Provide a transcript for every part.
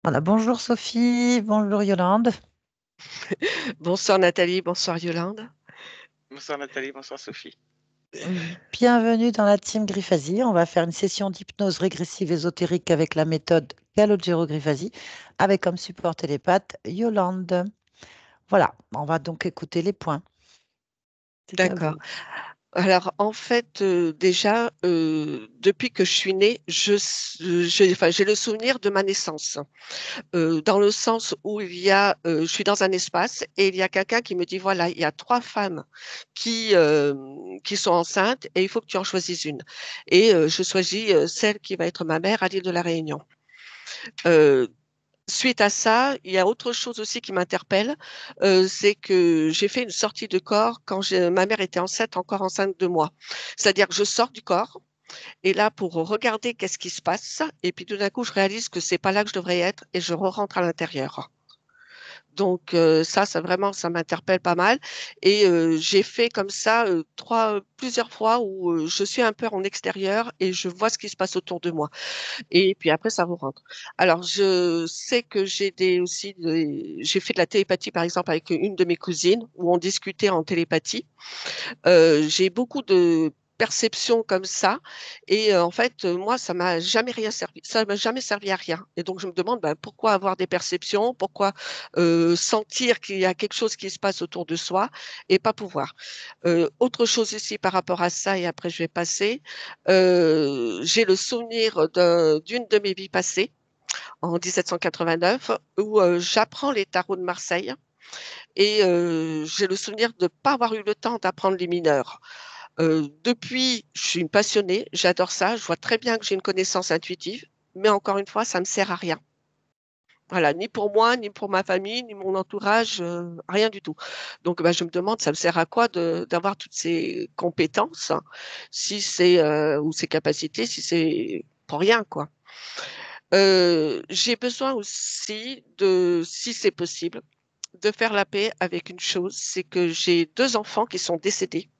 Voilà, bonjour Sophie, bonjour Yolande. Bonsoir Nathalie, bonsoir Yolande. Bonsoir Nathalie, bonsoir Sophie. Bienvenue dans la team Griphasie. On va faire une session d'hypnose régressive ésotérique avec la méthode Calogero Griphasie, avec comme support télépathe Yolande. Voilà, on va donc écouter les points. C'est à D'accord. vous. Alors en fait, déjà, depuis que je suis née, enfin, j'ai le souvenir de ma naissance. Dans le sens où je suis dans un espace et il y a quelqu'un qui me dit, voilà, il y a trois femmes qui, euh, qui sont enceintes et il faut que tu en choisisses une. Et je choisis celle qui va être ma mère à l'île de la Réunion. Euh, Suite à ça, il y a autre chose aussi qui m'interpelle, c'est que j'ai fait une sortie de corps quand ma mère était enceinte, encore enceinte de moi. C'est-à-dire que je sors du corps et là pour regarder qu'est-ce qui se passe et puis tout d'un coup je réalise que c'est pas là que je devrais être et je rentre à l'intérieur. Donc ça vraiment, ça m'interpelle pas mal. Et j'ai fait comme ça plusieurs fois où je suis un peu en extérieur et je vois ce qui se passe autour de moi. Et puis après, ça vous rentre. Alors, je sais que j'ai fait de la télépathie, par exemple, avec une de mes cousines, où on discutait en télépathie. J'ai beaucoup de perceptions comme ça. Et en fait, moi, ça m'a jamais rien servi. Ça m'a jamais servi à rien. Et donc, je me demande, ben, pourquoi avoir des perceptions? Pourquoi sentir qu'il y a quelque chose qui se passe autour de soi et pas pouvoir? Autre chose ici par rapport à ça, et après je vais passer, j'ai le souvenir d'une de mes vies passées en 1789 où j'apprends les tarots de Marseille et j'ai le souvenir de ne pas avoir eu le temps d'apprendre les mineurs. Depuis, je suis une passionnée, j'adore ça, je vois très bien que j'ai une connaissance intuitive, mais encore une fois, ça ne me sert à rien. Voilà, ni pour moi, ni pour ma famille, ni mon entourage, rien du tout. Donc, bah, je me demande, ça me sert à quoi d'avoir toutes ces compétences, hein, si c'est ou ces capacités, si c'est pour rien, quoi. J'ai besoin aussi de, si c'est possible, de faire la paix avec une chose, c'est que j'ai deux enfants qui sont décédés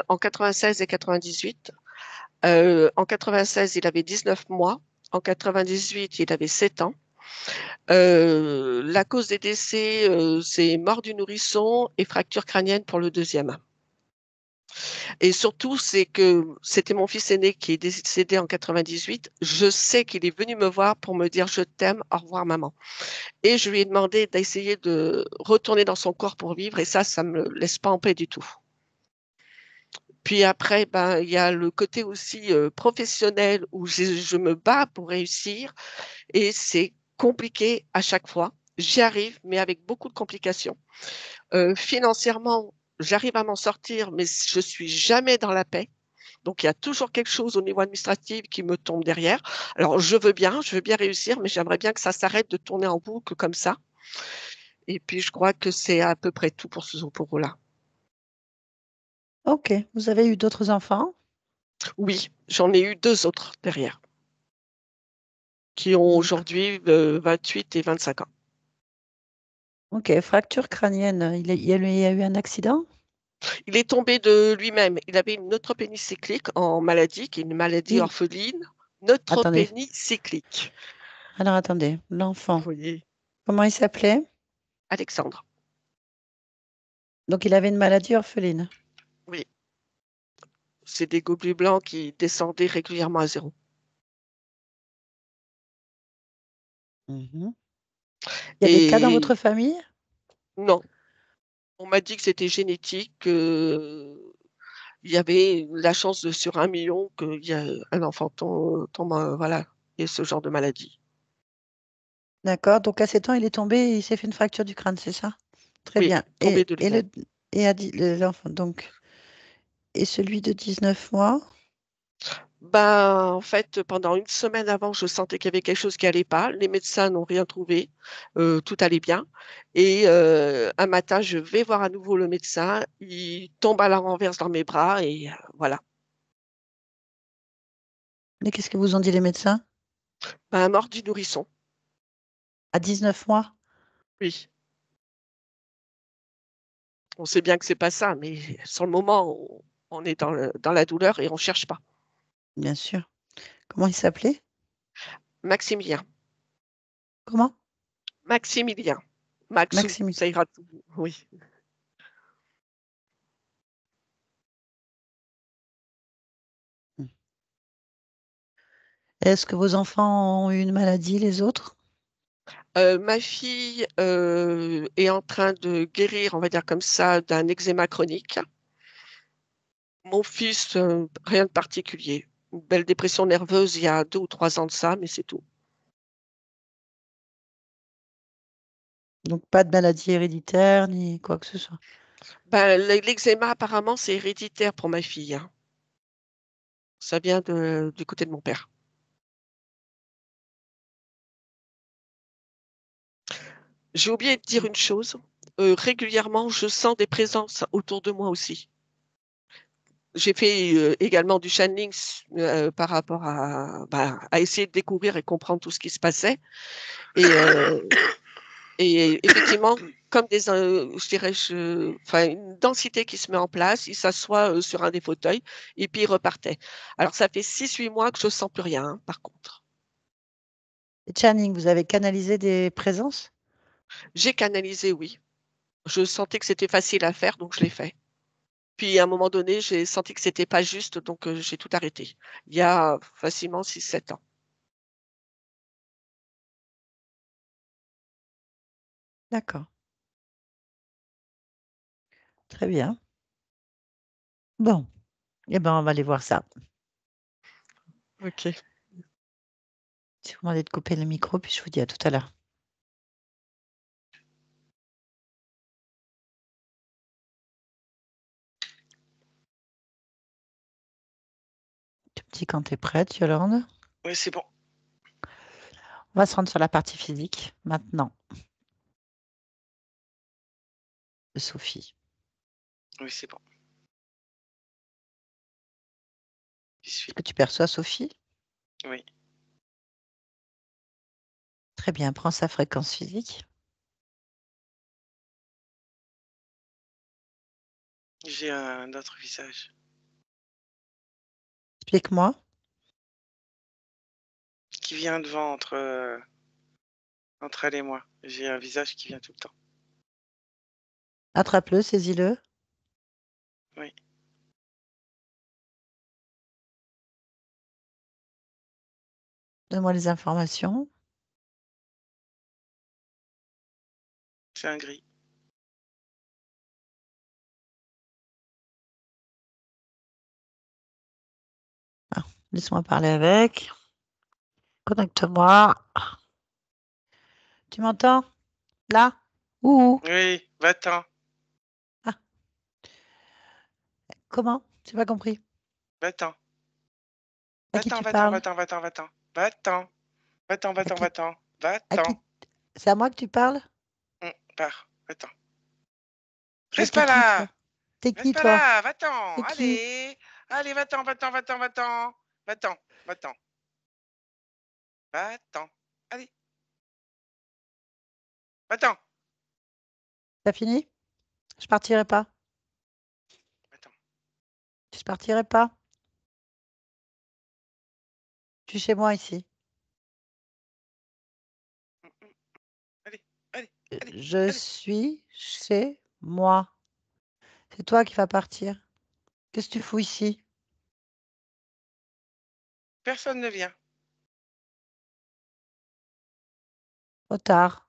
en 96 et 98. En 96, il avait 19 mois. En 98, il avait 7 ans. La cause des décès, c'est mort du nourrisson et fracture crânienne pour le deuxième. Et surtout, c'est que c'était mon fils aîné qui est décédé en 98. Je sais qu'il est venu me voir pour me dire je t'aime, au revoir maman. Et je lui ai demandé d'essayer de retourner dans son corps pour vivre et ça me laisse pas en paix du tout. Puis après, ben, il y a le côté aussi professionnel où je me bats pour réussir et c'est compliqué à chaque fois. J'y arrive, mais avec beaucoup de complications. Financièrement, j'arrive à m'en sortir, mais je suis jamais dans la paix. Donc, il y a toujours quelque chose au niveau administratif qui me tombe derrière. Alors, je veux bien réussir, mais j'aimerais bien que ça s'arrête de tourner en boucle comme ça. Et puis, je crois que c'est à peu près tout pour ce là. Ok, vous avez eu d'autres enfants? Oui, j'en ai eu deux autres derrière, qui ont Mm. aujourd'hui 28 et 25 ans. Ok, fracture crânienne, il y a eu un accident? Il est tombé de lui-même. Il avait une neutropénie cyclique en maladie, qui est une maladie Il... orpheline. Attendez, Neutropénie cyclique. alors attendez, l'enfant, Oui, comment il s'appelait? Alexandre. Donc il avait une maladie orpheline. Oui, c'est des globules blancs qui descendaient régulièrement à zéro. Mhm. Il y a des cas dans Et votre famille? non, on m'a dit que c'était génétique, il y avait la chance sur 1 million qu'il y a un enfant tombe, voilà, et ce genre de maladie. D'accord, donc à 7 ans, il est tombé et il s'est fait une fracture du crâne, c'est ça? Très Oui, bien. tombé de lui-même. L'enfant, donc, et celui de 19 mois? Ben, en fait, pendant une semaine avant, je sentais qu'il y avait quelque chose qui allait pas. Les médecins n'ont rien trouvé. Tout allait bien. Et un matin, je vais voir à nouveau le médecin. Il tombe à la renverse dans mes bras et voilà. Et qu'est-ce que vous ont dit les médecins? Ben, mort du nourrisson. À 19 mois? Oui. On sait bien que c'est pas ça, mais sur le moment, on est dans la douleur et on cherche pas. Bien sûr. Comment il s'appelait? Maximilien. Comment? Maximilien. Maxou, Maxime. ça ira tout. Oui. Est-ce que vos enfants ont eu une maladie, les autres? Ma fille est en train de guérir, on va dire comme ça, d'un eczéma chronique. Mon fils, rien de particulier. Une belle dépression nerveuse il y a 2 ou 3 ans de ça, mais c'est tout. Donc pas de maladie héréditaire ni quoi que ce soit. Ben, l'eczéma, apparemment, c'est héréditaire pour ma fille, hein. Ça vient du côté de mon père. J'ai oublié de dire une chose. Régulièrement, je sens des présences autour de moi aussi. J'ai fait également du channeling par rapport à essayer de découvrir et comprendre tout ce qui se passait. Et effectivement, comme je dirais, enfin, une densité qui se met en place, il s'assoit sur un des fauteuils et puis il repartait. Alors, ça fait 6-8 mois que je ne sens plus rien, hein, par contre. Et Channing, vous avez canalisé des présences? J'ai canalisé, oui. Je sentais que c'était facile à faire, donc je l'ai fait. Puis à un moment donné, j'ai senti que c'était pas juste, donc j'ai tout arrêté. Il y a facilement 6-7 ans. D'accord. Très bien. Bon, eh ben, on va aller voir ça. Ok. Je vais vous demander de couper le micro, puis je vous dis à tout à l'heure. Tu me dis quand tu es prête, Yolande. Oui, c'est bon. On va se rendre sur la partie physique maintenant. De Sophie. Oui, c'est bon. J'y suis. Est-ce que tu perçois Sophie? Oui. Très bien, prends sa fréquence physique. J'ai un autre visage Explique-moi. qui vient devant entre elle et moi. J'ai un visage qui vient tout le temps. Attrape-le, saisis-le. Oui. Donne-moi les informations. C'est un gris. Ah, laisse-moi parler avec. Connecte-moi. Tu m'entends? Là? Où? Oui, va-t'en. Ah, comment? J'ai pas compris. Va-t'en. À qui Va-t'en, tu va-t'en, parles? va-t'en, va-t'en, va-t'en. Va-t'en. Va-t'en, À va-t'en, qui, va-t'en. à Va-t'en. qui? C'est à moi que tu parles? Pars. Va-t'en. Mais Reste t'es pas qui, toi? là. T'es Reste qui, pas toi? là. Va-t'en. T'es qui? Allez. Allez, va-t'en, va-t'en, va-t'en, va-t'en. Va-t'en. Va-t'en. Va-t'en. Allez. Va-t'en. T'as fini? Je partirai pas. Va-t'en. Je partirai pas. Je suis chez moi ici. Allez. Allez. Allez. Je Allez. suis chez moi. C'est toi qui vas partir. Qu'est-ce que tu fous ici? Personne ne vient. Trop tard.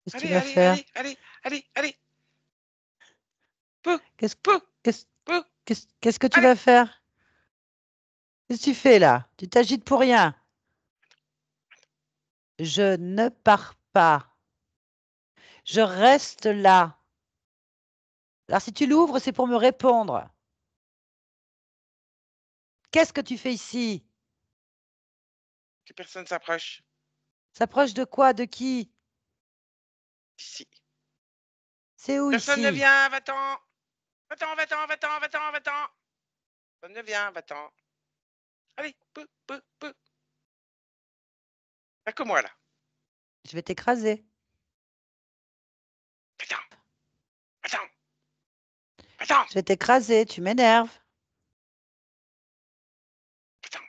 Qu'est-ce que tu Allez, vas allez, faire? allez, allez, allez, allez. Peu, Qu'est-ce peu, qu'est-ce- peu. qu'est-ce que tu Allez. vas faire? Qu'est-ce que tu fais là? Tu t'agites pour rien. Je ne pars pas. Je reste là. Alors si tu l'ouvres, c'est pour me répondre. Qu'est-ce que tu fais ici? Que personne s'approche. S'approche de quoi? De qui? Ici. C'est où Personne ne ici? vient. Va-t'en. Va-t'en, va-t'en, va-t'en, va-t'en, va-t'en. Personne ne vient. Va-t'en. Allez. Peu, peu, peu. Pas que moi là. Je vais t'écraser. Va-t'en. Va-t'en. Va-t'en. Je vais t'écraser. Tu m'énerves. Va-t'en.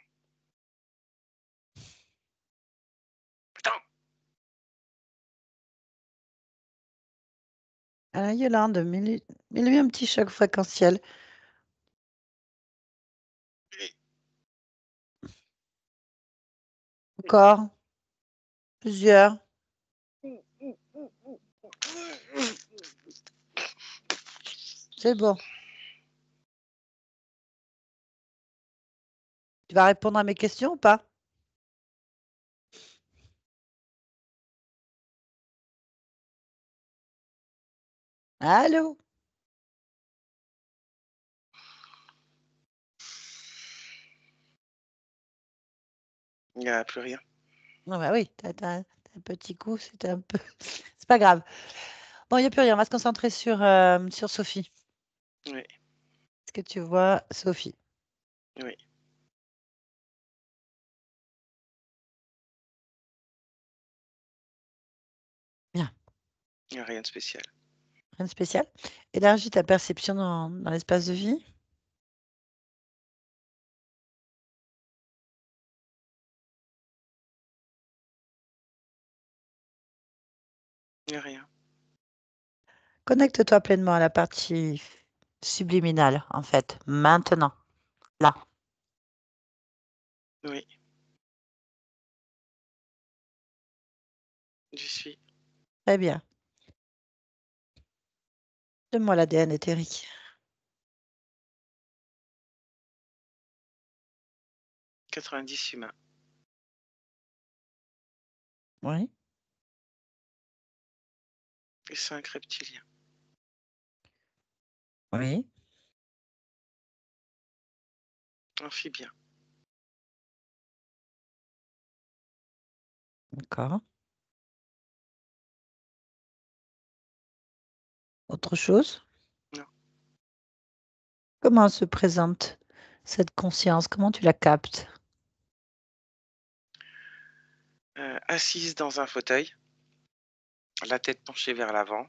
Alors, Yolande, mets-lui un petit choc fréquentiel. Encore. Plusieurs. C'est bon. Tu vas répondre à mes questions ou pas? Allô? Il n'y a plus rien. Ah bah oui, t'as un petit coup, c'était un peu... C'est pas grave. Bon, il n'y a plus rien. On va se concentrer sur Sophie. Oui, Est-ce que tu vois Sophie? oui. Bien. Il n'y a rien de spécial. Rien de spécial. Élargis ta perception dans l'espace de vie. Il n'y a rien. Connecte-toi pleinement à la partie subliminale, en fait. Maintenant. Là. Oui. J'y suis. Très bien. Donne-moi l'ADN éthérique. 90 humains. Oui. Et 5 reptiliens. Oui. Amphibiens. D'accord. Autre chose? Non. Comment se présente cette conscience? Comment tu la captes? Assise dans un fauteuil. La tête penchée vers l'avant.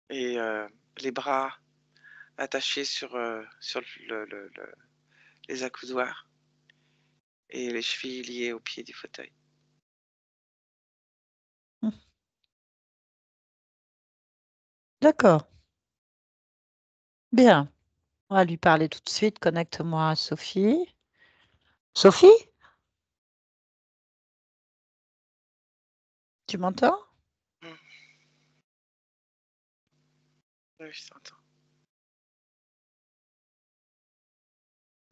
Et les bras attachés sur les accoudoirs. Et les chevilles liées au pied du fauteuil. D'accord. Bien. On va lui parler tout de suite. Connecte-moi à Sophie. Sophie? Tu m'entends? Oui, je t'entends.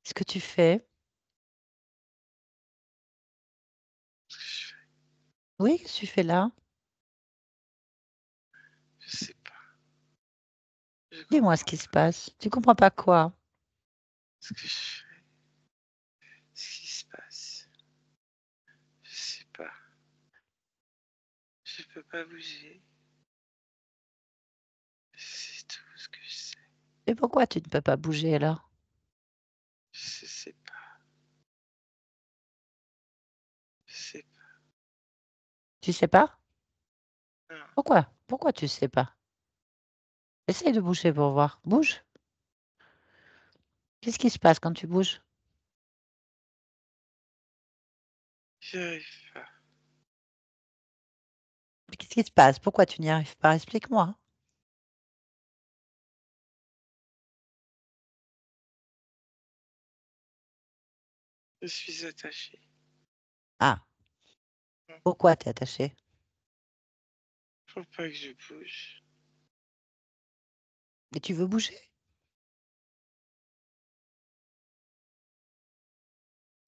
Qu'est-ce que tu fais? Ce que je fais, Oui, qu'est-ce que tu fais là? je sais pas. Je Dis-moi ce comprends qui se pas passe. Tu comprends pas quoi? ce que je fais. Ce qui se passe. Je sais pas. Je peux pas bouger. C'est tout ce que je sais. Et pourquoi tu ne peux pas bouger là? Je sais pas. Je sais pas. Tu sais pas? Non. Pourquoi? Pourquoi tu sais pas? Essaye de bouger pour voir. Bouge. Qu'est-ce qui se passe quand tu bouges? J'y arrive pas. Qu'est-ce qui se passe? Pourquoi tu n'y arrives pas? Explique-moi. Je suis attaché. Ah, pourquoi tu es attaché? Faut pas que je bouge. Et tu veux bouger?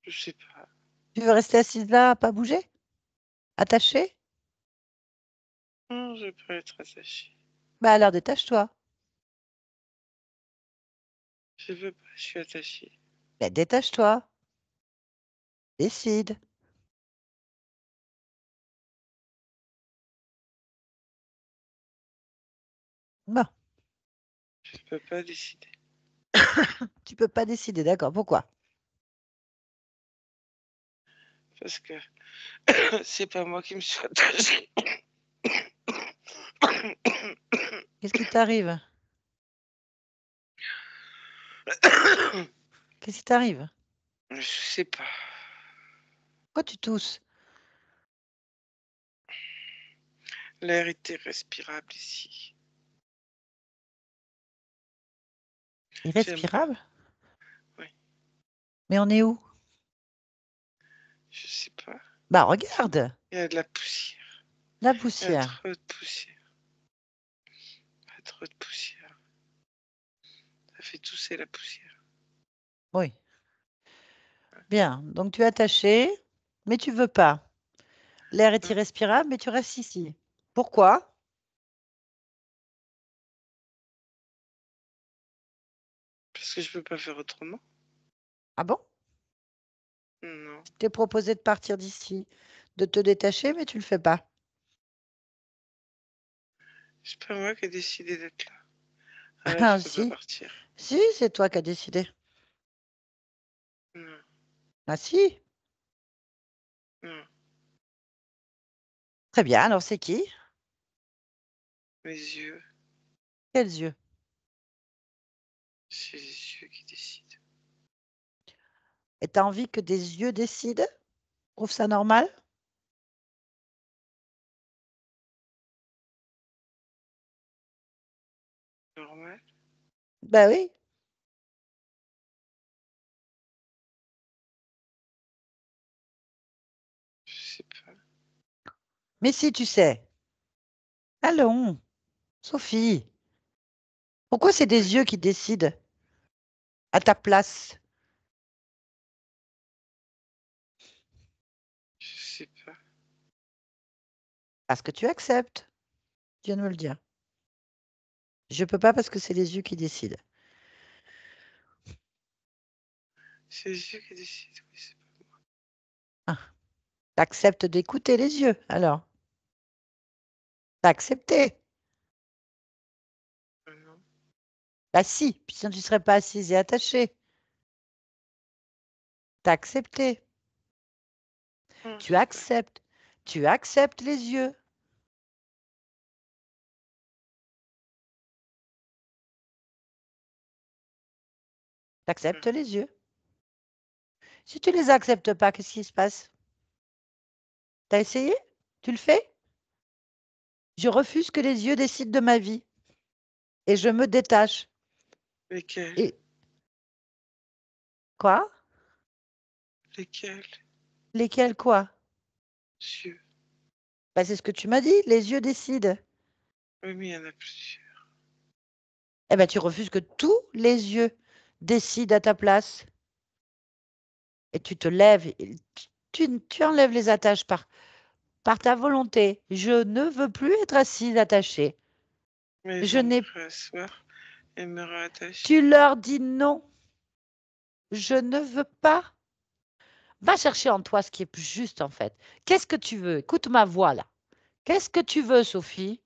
Je sais pas. Tu veux rester assise là, pas bouger? Attaché? Non, je peux être attaché. Bah alors détache-toi. Je veux pas, je suis attaché. Bah, détache-toi. Décide. Bon, Je peux pas décider. tu peux pas décider, d'accord. Pourquoi? Parce que c'est pas moi qui me suis attaché. Qu'est-ce qui t'arrive? Qu'est-ce qui t'arrive? Je sais pas. Pourquoi tu tousses? L'air était respirable ici. Irrespirable? Oui. Mais on est où? Je sais pas. Bah, regarde, Il y a de la poussière. la Il y a poussière. trop de poussière. Il y a trop de poussière. Ça fait tousser la poussière. Oui. Bien. Donc, tu es attaché, mais tu veux pas. L'air est irrespirable, mais tu restes ici. Pourquoi? Parce que je peux pas faire autrement. Ah bon? Non. Je t'ai proposé de partir d'ici, de te détacher, mais tu le fais pas. C'est pas moi qui ai décidé d'être là. Ah, Ah, je peux pas si. partir. Si, c'est toi qui as décidé. Non. Ah, si. Non. Très bien. Alors, c'est qui? Mes yeux. Quels yeux? C'est les yeux qui décident. Et tu as envie que des yeux décident? Trouve ça normal? Normal? Ben oui. Je sais pas. Mais si, tu sais. Allons, Sophie. Pourquoi c'est Ouais. des yeux qui décident à ta place? Je sais pas. Parce que tu acceptes. Tu viens de me le dire. Je peux pas parce que c'est les yeux qui décident. C'est les yeux qui décident. Oui, c'est pas. Ah, t'acceptes d'écouter les yeux, alors. T'as accepté. Non. Bah si, puis sinon tu ne serais pas assise et attachée. T'as accepté. Non, Tu j'ai pas. acceptes. Tu acceptes les yeux. T'acceptes les yeux. Si tu les acceptes pas, qu'est-ce qui se passe? T'as essayé? Tu le fais? Je refuse que les yeux décident de ma vie. Et je me détache. Lesquels? Et quoi? Lesquels? Lesquels quoi? Yeux. Bah, c'est ce que tu m'as dit, les yeux décident. Oui, mais il y en a plusieurs. Eh ben, tu refuses que tous les yeux décident à ta place. Et tu te lèves, et tu enlèves les attaches par ta volonté. Je ne veux plus être assise attachée. Mais Je n'ai. j'aimerais asseoir et me rattacher. Tu leur dis non. Je ne veux pas. Va chercher en toi ce qui est plus juste en fait. Qu'est-ce que tu veux? Écoute ma voix là. Qu'est-ce que tu veux, Sophie?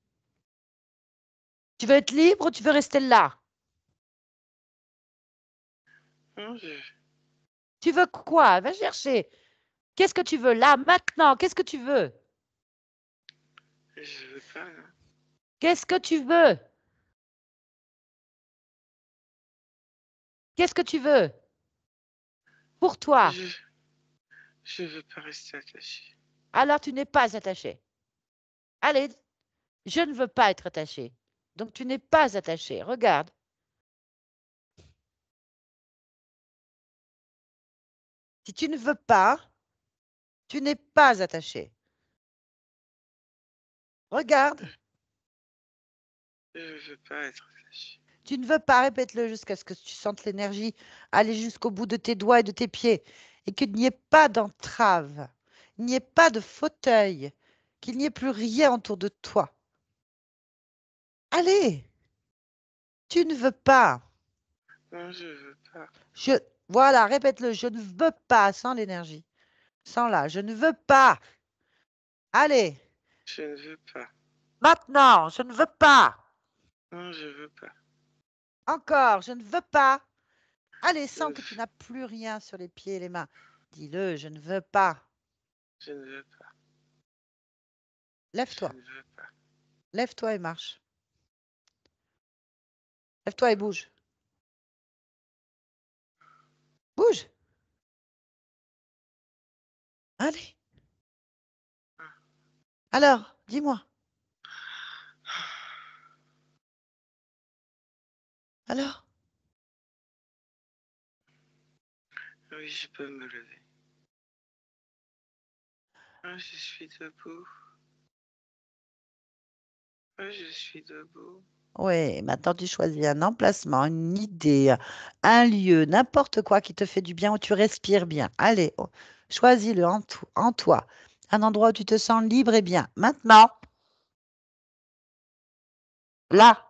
Tu veux être libre ou tu veux rester là? Non, Tu veux quoi? Va chercher. Qu'est-ce que tu veux là, maintenant? Qu'est-ce que tu veux? je veux pas, là. Qu'est-ce que tu veux? Qu'est-ce que tu veux? Pour toi. Je veux pas rester attaché. Alors tu n'es pas attaché. Allez, je ne veux pas être attaché. Donc tu n'es pas attaché. Regarde. Si tu ne veux pas, tu n'es pas attaché. Regarde. Je veux pas être attaché. Tu ne veux pas, répète-le jusqu'à ce que tu sentes l'énergie aller jusqu'au bout de tes doigts et de tes pieds et qu'il n'y ait pas d'entrave, il n'y ait pas de fauteuil, qu'il n'y ait plus rien autour de toi. Allez, tu ne veux pas. Non, je veux pas. Je, voilà, répète-le, je ne veux pas sans l'énergie. Sans là, je ne veux pas. Allez, Je ne veux pas. maintenant, je ne veux pas. Non, je veux pas. Encore, je ne veux pas. Allez, Je ne sens que tu n'as plus rien sur les pieds et les mains. Dis-le, je ne veux pas. je ne veux pas. Je Lève-toi. ne veux pas. Lève-toi et marche. Lève-toi et bouge. Bouge. Allez. Alors, dis-moi. Alors, Oui, je peux me lever. Ah, je suis debout. Ah, je suis debout. Oui, maintenant tu choisis un emplacement, une idée, un lieu, n'importe quoi qui te fait du bien, où tu respires bien. Allez, choisis-le en toi. Un endroit où tu te sens libre et bien. Maintenant, là,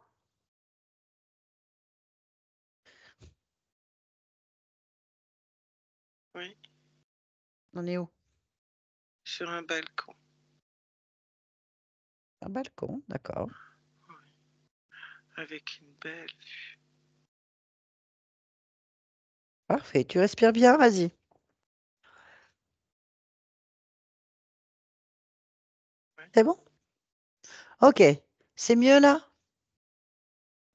Oui, on est où? sur un balcon. Un balcon, d'accord. Oui, avec une belle vue. Parfait, tu respires bien, vas-y. Oui, C'est bon? Ok, c'est mieux là?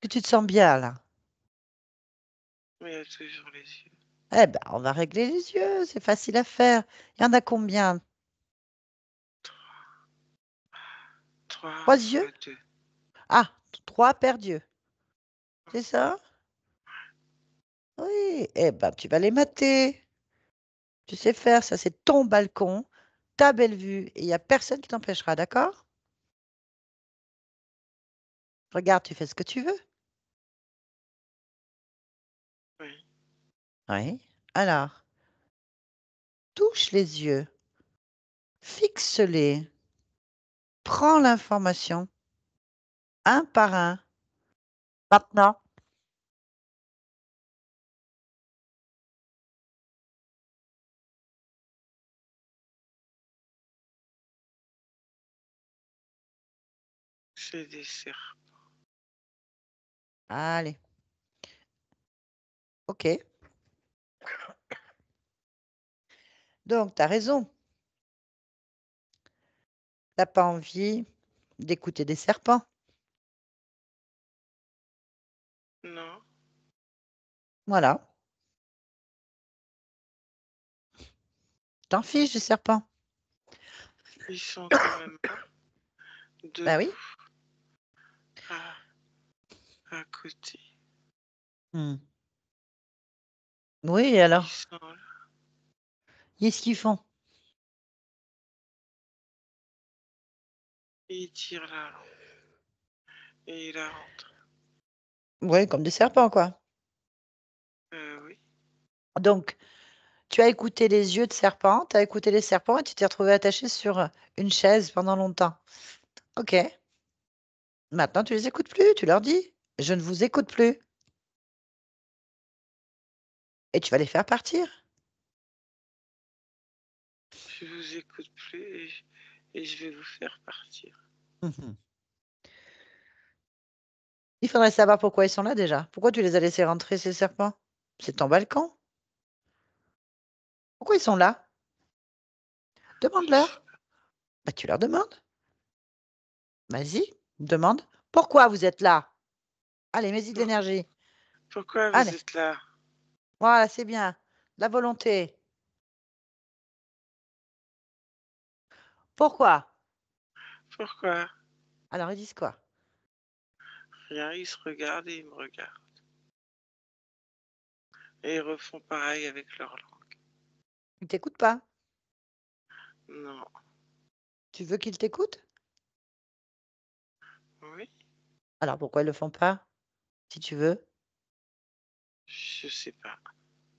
Que tu te sens bien là? mais il y a toujours les yeux. Eh ben, on va régler les yeux, c'est facile à faire. Il y en a combien? 3 Trois yeux? fois 2. Ah, trois paires d'yeux. C'est ça? Oui, eh ben, tu vas les mater. Tu sais faire ça, c'est ton balcon, ta belle vue, et il n'y a personne qui t'empêchera, d'accord? Regarde, tu fais ce que tu veux. Oui, Oui. Alors, touche les yeux, fixe-les, prends l'information, un par un. Maintenant, c'est des cerfs. allez, ok. Donc, tu as raison. T'as pas envie d'écouter des serpents. Non, Voilà. T'en fiches des serpents. ils sont quand même là, Ben debout, oui. à côté. Hmm. Oui, et Ils alors? sont là. Qu'est-ce qu'ils font? Ils tirent la lampe et ils la rentrent. Oui, comme des serpents, quoi. Oui, Donc, tu as écouté les yeux de serpent, tu as écouté les serpents et tu t'es retrouvé attaché sur une chaise pendant longtemps. Ok. Maintenant, tu les écoutes plus, tu leur dis, je ne vous écoute plus. Et tu vas les faire partir. je vous écoute plus et je vais vous faire partir. Mhm. Il faudrait savoir pourquoi ils sont là déjà. Pourquoi tu les as laissés rentrer, ces serpents? C'est ton balcon. Pourquoi ils sont là? Je sais Demande-leur. pas. Bah, tu leur demandes. Vas-y, demande. Pourquoi vous êtes là? Allez, mets-y de l'énergie. Pourquoi vous Allez, êtes là? voilà, c'est bien. La volonté. Pourquoi? Pourquoi? Alors, ils disent quoi? Rien, ils se regardent et ils me regardent. Et ils refont pareil avec leur langue. Ils t'écoutent pas. Non, Tu veux qu'ils t'écoutent? oui, Alors, pourquoi ils le font pas? Si tu veux. je sais pas.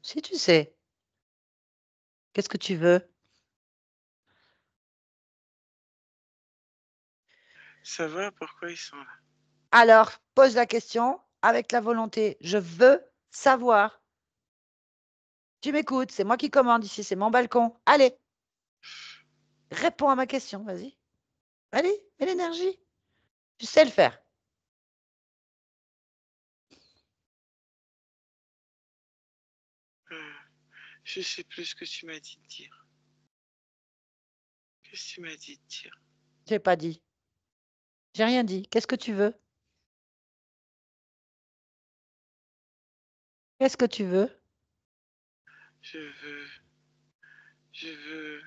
Si tu sais. Qu'est-ce que tu veux? Savoir pourquoi ils sont là. Alors, pose la question avec la volonté. Je veux savoir. Tu m'écoutes, c'est moi qui commande ici, c'est mon balcon. Allez, réponds à ma question, vas-y. Allez, mets l'énergie. Tu sais le faire. Euh, je sais plus ce que tu m'as dit de dire. Qu'est-ce que tu m'as dit de dire? J'ai pas dit. J'ai rien dit. Qu'est-ce que tu veux? Qu'est-ce que tu veux? Je veux, je veux,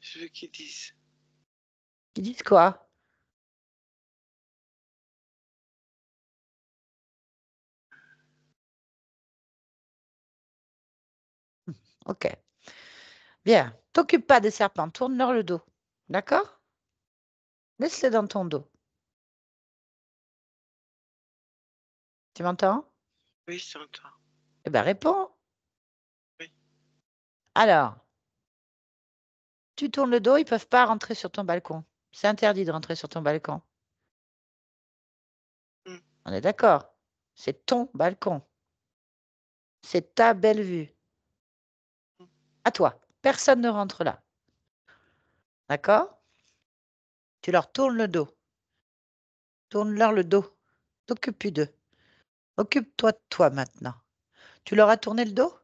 je veux qu'ils disent. Ils disent quoi? OK. Bien. T'occupe pas des serpents. Tourne-leur le dos. D'accord? Laisse-les dans ton dos. Tu m'entends? Oui, je t'entends. Eh bien, réponds. Oui. Alors, tu tournes le dos, ils ne peuvent pas rentrer sur ton balcon. C'est interdit de rentrer sur ton balcon. Mm. On est d'accord? C'est ton balcon. C'est ta belle vue. À toi. Personne ne rentre là. D'accord? Tu leur tournes le dos. Tourne-leur le dos. T'occupes plus d'eux. Occupe-toi de toi maintenant. Tu leur as tourné le dos?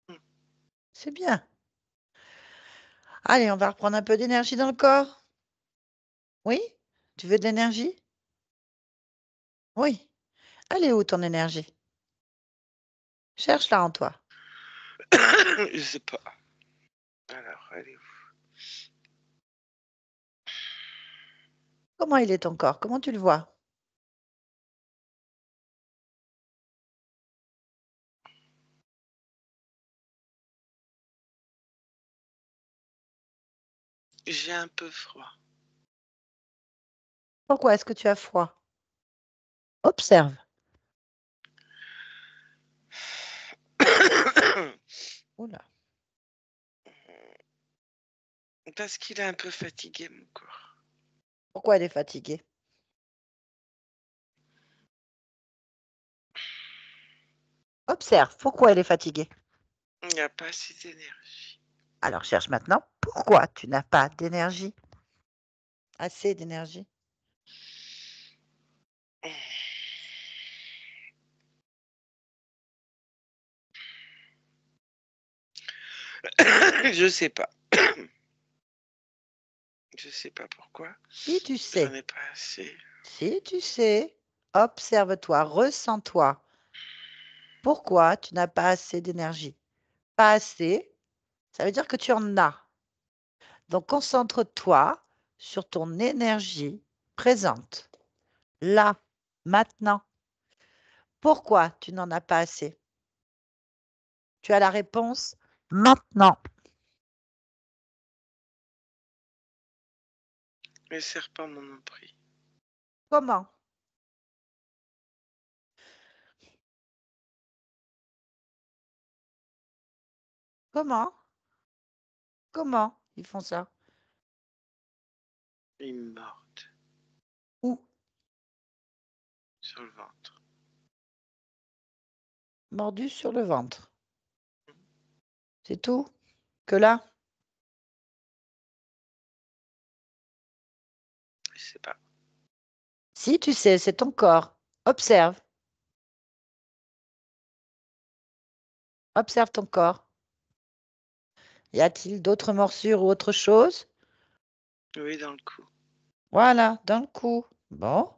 Mm. C'est bien. Allez, on va reprendre un peu d'énergie dans le corps. Oui? Tu veux de l'énergie? Oui. Elle est où ton énergie? Cherche-la en toi. Je sais pas. Alors, elle est où? Comment il est ton corps? Comment tu le vois? J'ai un peu froid. Pourquoi est-ce que tu as froid? Observe. Oula. Parce qu'il est un peu fatigué, mon corps. Pourquoi elle est fatiguée? Observe. Pourquoi elle est fatiguée? Il n'y a pas assez d'énergie. Alors cherche maintenant. Pourquoi tu n'as pas d'énergie? Assez d'énergie. Je sais pas. Je sais pas pourquoi. Si tu J'en sais. ai pas assez. Si tu sais. Observe-toi. Ressens-toi. Pourquoi tu n'as pas assez d'énergie? Pas assez, ça veut dire que tu en as. Donc concentre-toi sur ton énergie présente, là, maintenant. Pourquoi tu n'en as pas assez? Tu as la réponse maintenant. Les serpents m'en ont pris. Comment? Comment? Comment ils font ça? Ils me mordent Où? sur le ventre. Mordu sur le ventre. C'est tout? Que là? Je sais pas. Si tu sais, c'est ton corps. Observe. Observe ton corps. Y a-t-il d'autres morsures ou autre chose? Oui, dans le cou. Voilà, dans le cou. Bon.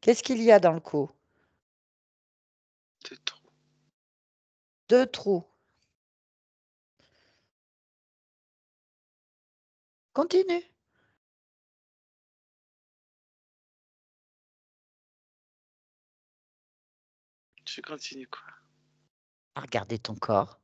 Qu'est-ce qu'il y a dans le cou? De trop. 2 trous. Continue. Je continue quoi? À regarder ton corps.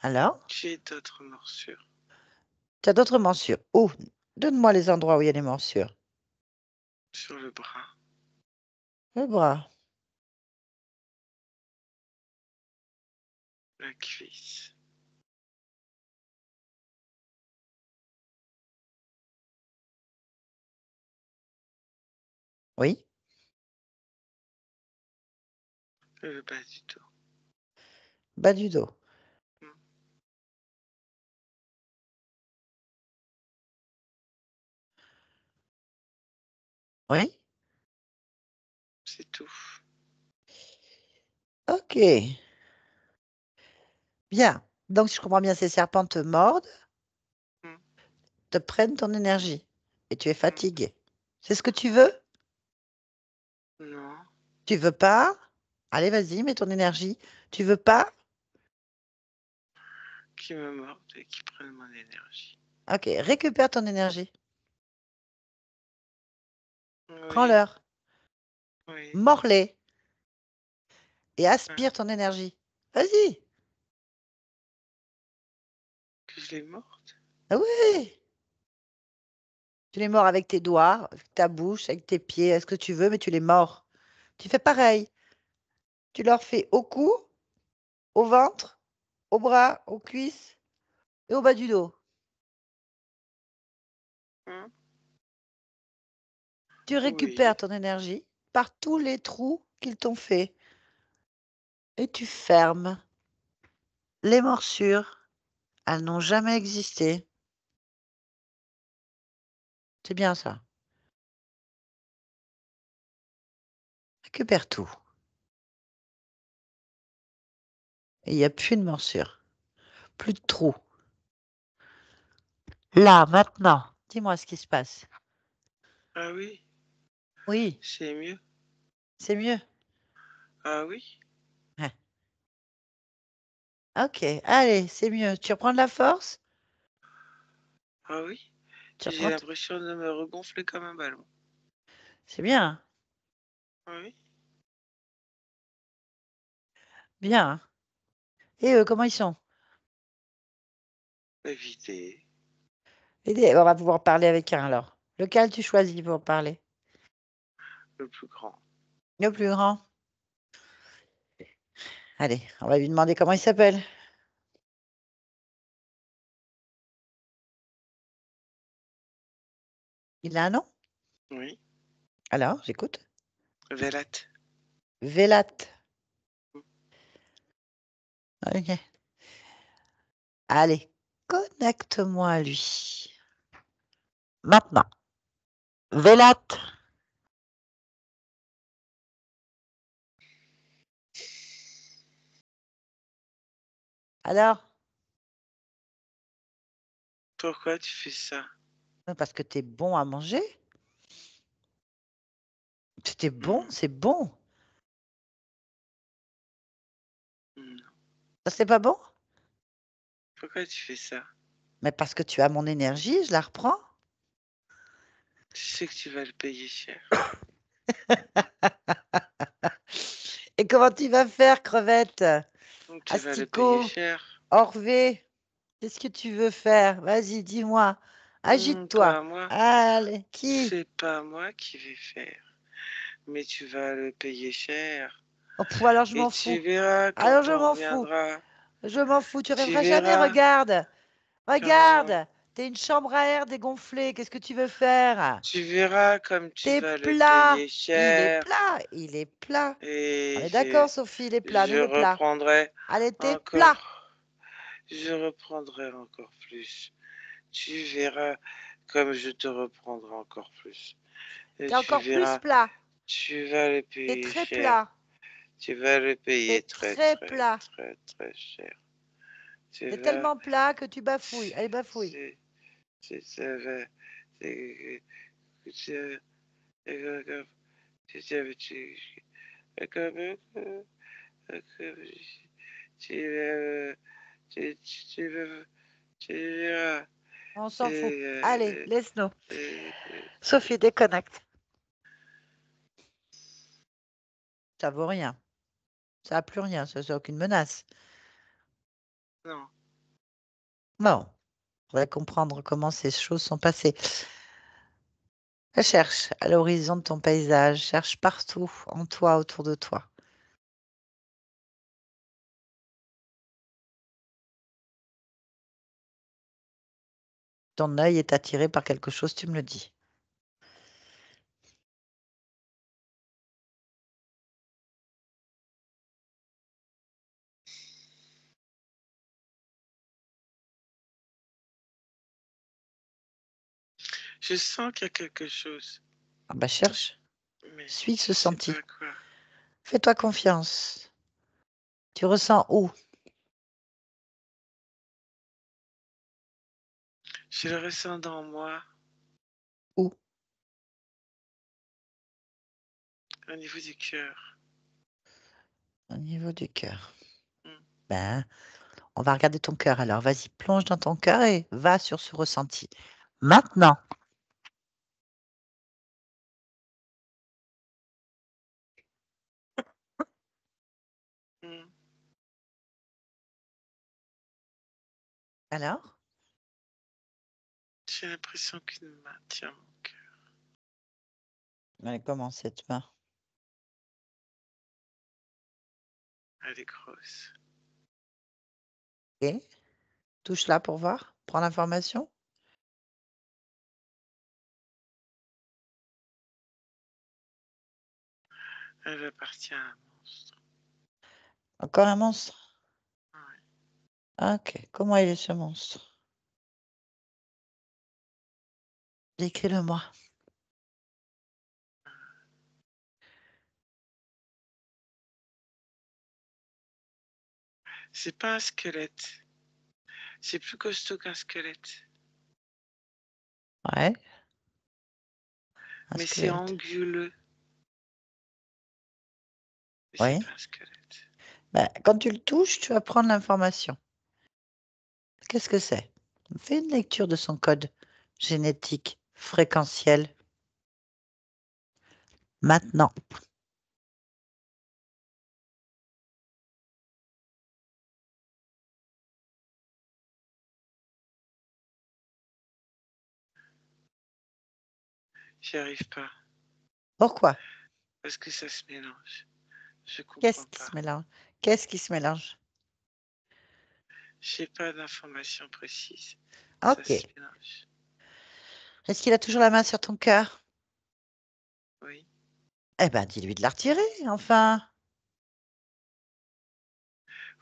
Alors, J'ai d'autres morsures. tu as d'autres morsures. Où? Donne-moi les endroits où il y a des morsures. Sur le bras. Le bras. La cuisse. Oui. Le bas du dos. Bas du dos. Hmm. Oui. C'est tout. Ok. Bien. Donc, si je comprends bien, ces serpents te mordent, Hmm. te prennent ton énergie. Et tu es Hmm. fatigué. C'est ce que tu veux? Non. Tu veux pas? Allez, vas-y, mets ton énergie. Tu veux pas? Qui me mordent et qui prennent mon énergie. Ok, récupère ton énergie. Oui. Prends-leur. Oui. Mords-les. Et aspire ton énergie. Vas-y. Que je les morde. Ah oui. Tu les mords avec tes doigts, avec ta bouche, avec tes pieds, est-ce que tu veux, mais tu les mords. Tu fais pareil. Tu leur fais au cou, au ventre, au bras, aux cuisses et au bas du dos. Hein? Tu récupères ton énergie par tous les trous qu'ils t'ont fait. Et tu fermes. Les morsures, elles n'ont jamais existé. C'est bien ça. Récupère tout. Et il n'y a plus de morsures. Plus de trous. Là, maintenant, dis-moi ce qui se passe. Ah oui, Oui, c'est mieux. c'est mieux. Ah oui, Ouais. Ok, allez, c'est mieux. Tu reprends de la force? ah oui. Tu J'ai reprends l'impression de me regonfler comme un ballon. C'est bien, Ah oui. bien. Et eux, comment ils sont? Éviter. On va pouvoir parler avec un alors. Lequel tu choisis pour parler? Le plus grand. Le plus grand. Allez, on va lui demander comment il s'appelle. Il a un nom? Oui. Alors, j'écoute. Vélat. Vélat. Ok. Allez, connecte-moi à lui. Maintenant. Vélat. Alors? Pourquoi tu fais ça? Parce que tu es bon à manger. C'était bon, c'est bon. Non. Ça, c'est pas bon? Pourquoi tu fais ça? Mais parce que tu as mon énergie, je la reprends. Tu sais que tu vas le payer cher. Et comment tu vas faire, crevette? Donc tu vas le payer Asticot, cher. Orvé, qu'est-ce que tu veux faire? Vas-y, dis-moi. Agite-toi. Pas moi. Allez, qui? C'est pas moi qui vais faire. Mais tu vas le payer cher. Oh, alors je Et m'en tu fous. verras Alors quand je on m'en fous. reviendra. Je m'en fous. Tu Tu reviendras jamais, verras regarde. quand Regarde. T'es une chambre à air dégonflée. Qu'est-ce que tu veux faire? tu verras comme tu T'es vas le plat. payer Il est cher. plat. Il est plat. On Et est d'accord, Sophie, il est plat. je Nous, le plat. reprendrai Allez, t'es plat. encore. Je reprendrai encore plus. Tu verras comme je te reprendrai encore plus. Et T'es tu encore plus verras, plat. tu vas le T'es payer très cher. plat. Tu vas le T'es payer très très très plat. très très cher. Tu T'es vas, tellement plat que tu bafouilles. Allez, bafouille. ça va, tu verras. On s'en fout. Allez, laisse-nous. Sophie, déconnecte. Ça vaut rien. Ça n'a plus rien. Ça n'a aucune menace. Non. Non. Il faudrait comprendre comment ces choses sont passées. Cherche à l'horizon de ton paysage. Cherche partout en toi, autour de toi. Ton œil est attiré par quelque chose, tu me le dis. Je sens qu'il y a quelque chose, Ah bah cherche. mais Suis je ce sais senti. pas quoi. Fais-toi confiance. Tu ressens où? Je le ressens dans moi, Où? au niveau du cœur. Au niveau du cœur. Hmm. Ben, On va regarder ton cœur. Alors, vas-y, plonge dans ton cœur et va sur ce ressenti. Maintenant. Hmm. Alors? J'ai l'impression qu'une main tient mon cœur. Elle est comment cette main? Elle est grosse. Ok. Touche là pour voir. Prends l'information. Elle appartient à un monstre. Encore un monstre? Ouais. Ok. Comment il est ce monstre? Décris-le-moi. C'est pas un squelette. C'est plus costaud qu'un squelette. Ouais. Un Mais c'est squelette. anguleux. Mais c'est Oui. pas un squelette. Ben, quand tu le touches, tu vas prendre l'information. Qu'est-ce que c'est? Fais une lecture de son code génétique fréquentiel. Maintenant. J'y arrive pas. Pourquoi? Parce que ça se mélange. Je Qu'est-ce comprends qui pas. se mélange? Qu'est-ce qui se mélange? J'ai pas d'informations précises. Ça Ok. se mélange. Est-ce qu'il a toujours la main sur ton cœur? Oui. Eh ben, dis-lui de la retirer, enfin.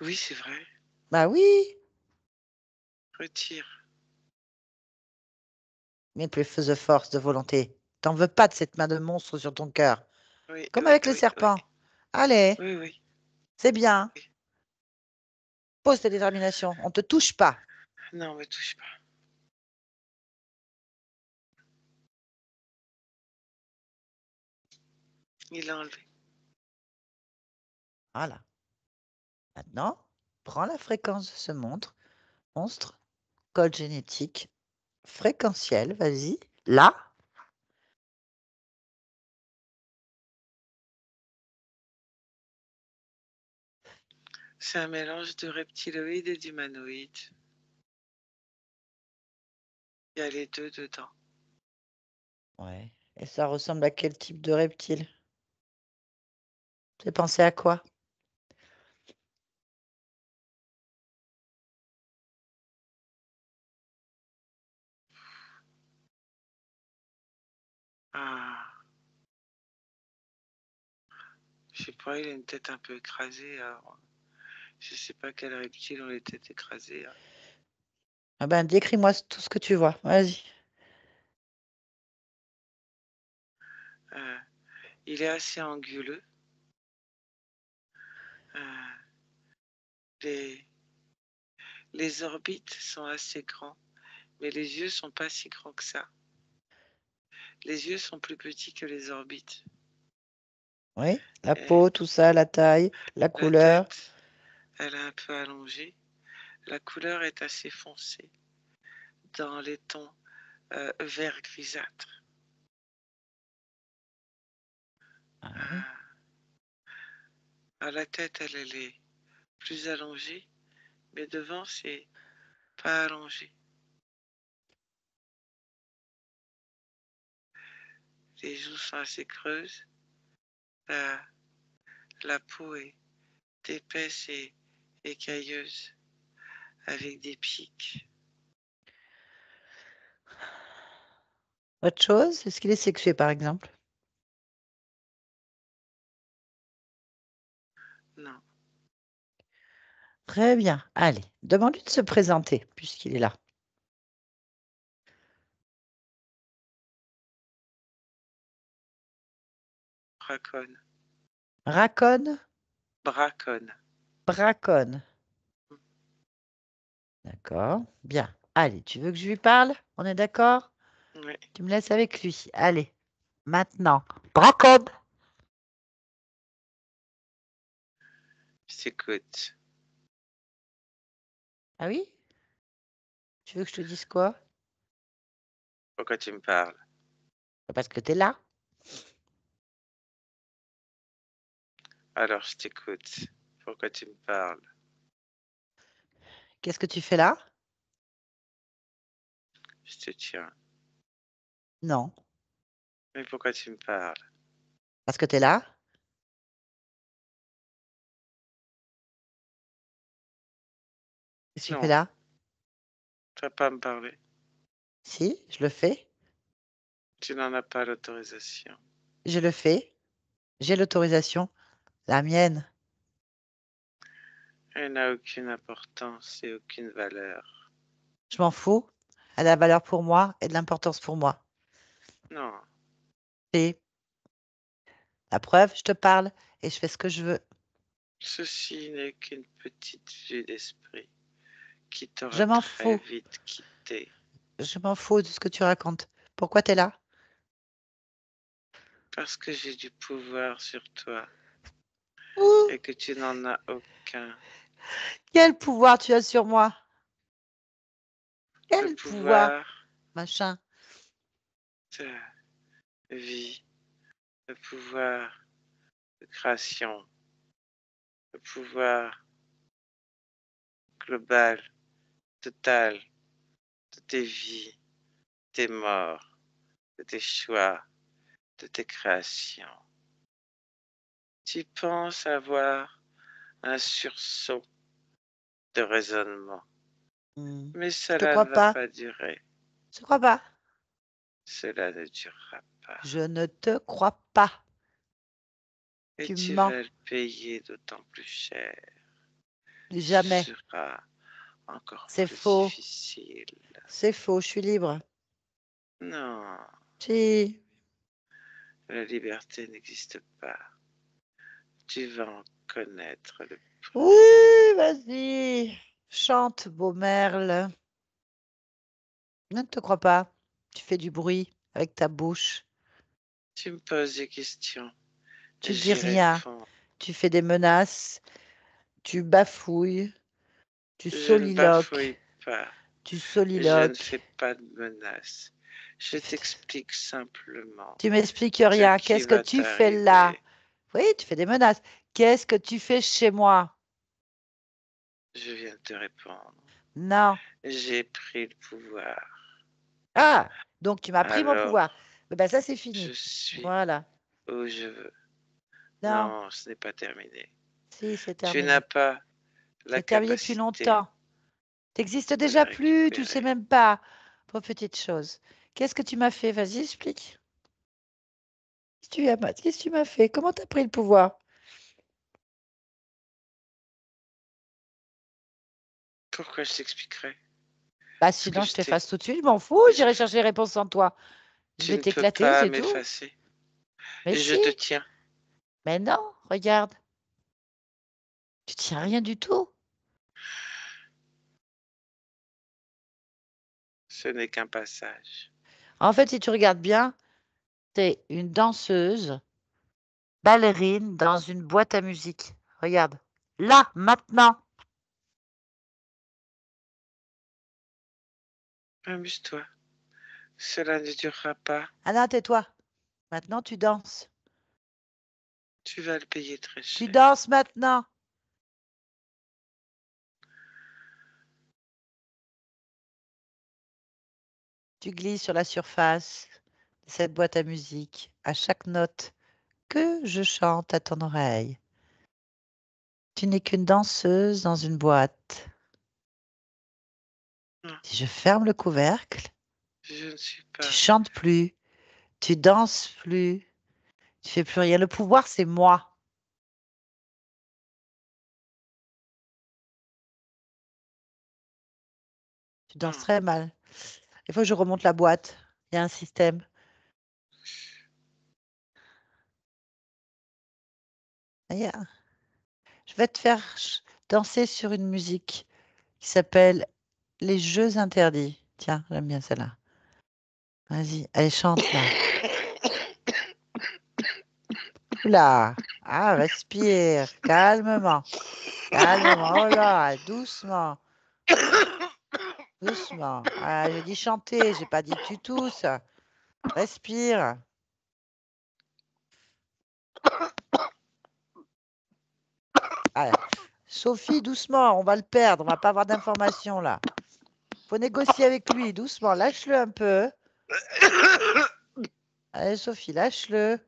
Oui, c'est vrai. Bah oui. Retire. Mais plus de force, de volonté. T'en veux pas de cette main de monstre sur ton cœur. Oui, Comme oui, avec les oui, oui. serpents. Allez, Oui, oui. c'est bien. Oui. Pose ta détermination. On te touche pas. Non, me touche pas. Il l'a enlevé. Voilà. Maintenant, prends la fréquence de ce monstre, code génétique, fréquentiel, vas-y. Là. C'est un mélange de reptiloïde et d'humanoïde. Il y a les deux dedans. Ouais. Et ça ressemble à quel type de reptile? C'est pensé à quoi? Ah, je sais pas, il a une tête un peu écrasée. Alors, je sais pas quel reptile ont les têtes écrasées. Ah ben, décris-moi tout ce que tu vois. Vas-y. Euh, il est assez anguleux. Euh, les, les orbites sont assez grands, mais les yeux sont pas si grands que ça. Les yeux sont plus petits que les orbites. Oui, la Et peau, tout ça, la taille, la la couleur. tête, elle est un peu allongée. La couleur est assez foncée, dans les tons vert grisâtre. Ah oui. Euh, à la tête, elle est plus allongée, mais devant, c'est pas allongé. Les joues sont assez creuses. La, la peau est épaisse et écailleuse, avec des pics. Autre chose? Est-ce qu'il est sexué, par exemple? Non, Très bien. Allez, demande-lui de se présenter, puisqu'il est là. braconne. Raconne, Braconne. braconne. D'accord. Bien. Allez, tu veux que je lui parle? On est d'accord? Oui, Tu me laisses avec lui. Allez, maintenant. Braconne. j'écoute. Ah oui? Tu veux que je te dise quoi? Pourquoi tu me parles? Parce que tu es là. Alors je t'écoute. Pourquoi tu me parles? Qu'est-ce que tu fais là? Je te tiens. Non. Mais pourquoi tu me parles? Parce que tu es là. Qu'est-ce que tu fais Non, là? tu vas pas me parler. Si, je le fais. Tu n'en as pas l'autorisation. Je le fais. J'ai l'autorisation. La mienne. Elle n'a aucune importance et aucune valeur. Je m'en fous. Elle a de la valeur pour moi et de l'importance pour moi. Non, Et la preuve, je te parle et je fais ce que je veux. ceci n'est qu'une petite vue d'esprit qui Je t'aura m'en très fous. vite quitté Je m'en fous de ce que tu racontes. Pourquoi tu es là? parce que j'ai du pouvoir sur toi Ouh, et que tu n'en as aucun. quel pouvoir tu as sur moi? Le Quel pouvoir, pouvoir machin? de vie, le pouvoir de création, le pouvoir global, total de tes vies, tes morts, de tes choix, de tes créations. Tu penses avoir un sursaut de raisonnement, mais Je te cela crois ne va pas. pas durer. Je crois pas. Cela ne durera pas. Je ne te crois pas. Et Tu tu mens. vas le payer d'autant plus cher. Ce Jamais. sera encore C'est plus faux. difficile. C'est faux. Je suis libre. Non, Si. la liberté n'existe pas. Tu vas en connaître le Oui, prix. vas-y. Chante, beau merle. Je ne te crois pas. Tu fais du bruit avec ta bouche. Tu me poses des questions et Tu dis j'y rien. réponds. Tu fais des menaces. Tu bafouilles. Tu Je ne soliloques. bafouille pas. Tu Je ne soliloques. fais pas de menaces. Je Tu fais... t'explique simplement Tu m'expliques ce rien. qui Qu'est-ce que va tu fais là? t'arriver. Oui, tu fais des menaces. Qu'est-ce que tu fais chez moi? Je viens de te répondre. Non. J'ai pris le pouvoir. Ah, donc tu m'as pris mon Alors, pouvoir. Eh ben, ça, c'est je fini. suis Voilà. où je veux. Non, Non, ce n'est pas terminé. si, c'est Tu n'as terminé. pas la C'est terminé depuis capacité longtemps. T'existes de déjà la plus, tu sais récupérer. même pas. Pour petite chose. Qu'est-ce que tu m'as fait? Vas-y, explique. Qu'est-ce que tu m'as fait? Comment t'as pris le pouvoir? Pourquoi je t'expliquerai? Bah Ce que sinon, je je t'ai... t'efface tout de suite, je m'en fous, je- j'irai chercher les réponses sans toi. Je Tu vais ne peux t'éclater, pas c'est tout. m'effacer. Mais Je si, te tiens. mais non, regarde. Tu tiens rien du tout. Ce n'est qu'un passage. En fait, si tu regardes bien, t'es une danseuse, ballerine dans une boîte à musique. Regarde. Là, maintenant. Amuse-toi. Cela ne durera pas. Ah non, tais-toi. Maintenant, tu danses. Tu vas le payer très Tu cher. danses maintenant. Tu glisses sur la surface de cette boîte à musique à chaque note que je chante à ton oreille. Tu n'es qu'une danseuse dans une boîte. Non, Si je ferme le couvercle, je ne suis tu pas. chantes plus, tu danses plus, tu fais plus rien. Le pouvoir, c'est moi. Tu danses Non, très mal. Il faut que je remonte la boîte. Il y a un système. Regarde. Je vais te faire danser sur une musique qui s'appelle Les Jeux interdits. Tiens, j'aime bien celle-là. Vas-y, allez, chante là. Oula, ah, respire, calmement, calmement. Oh là, doucement. Doucement. Ah, j'ai dit chanter, j'ai pas dit tu tousses. Respire. Ah, Sophie, doucement, on va le perdre, on va pas avoir d'informations là. Faut négocier avec lui, doucement, lâche-le un peu. Allez, Sophie, lâche-le.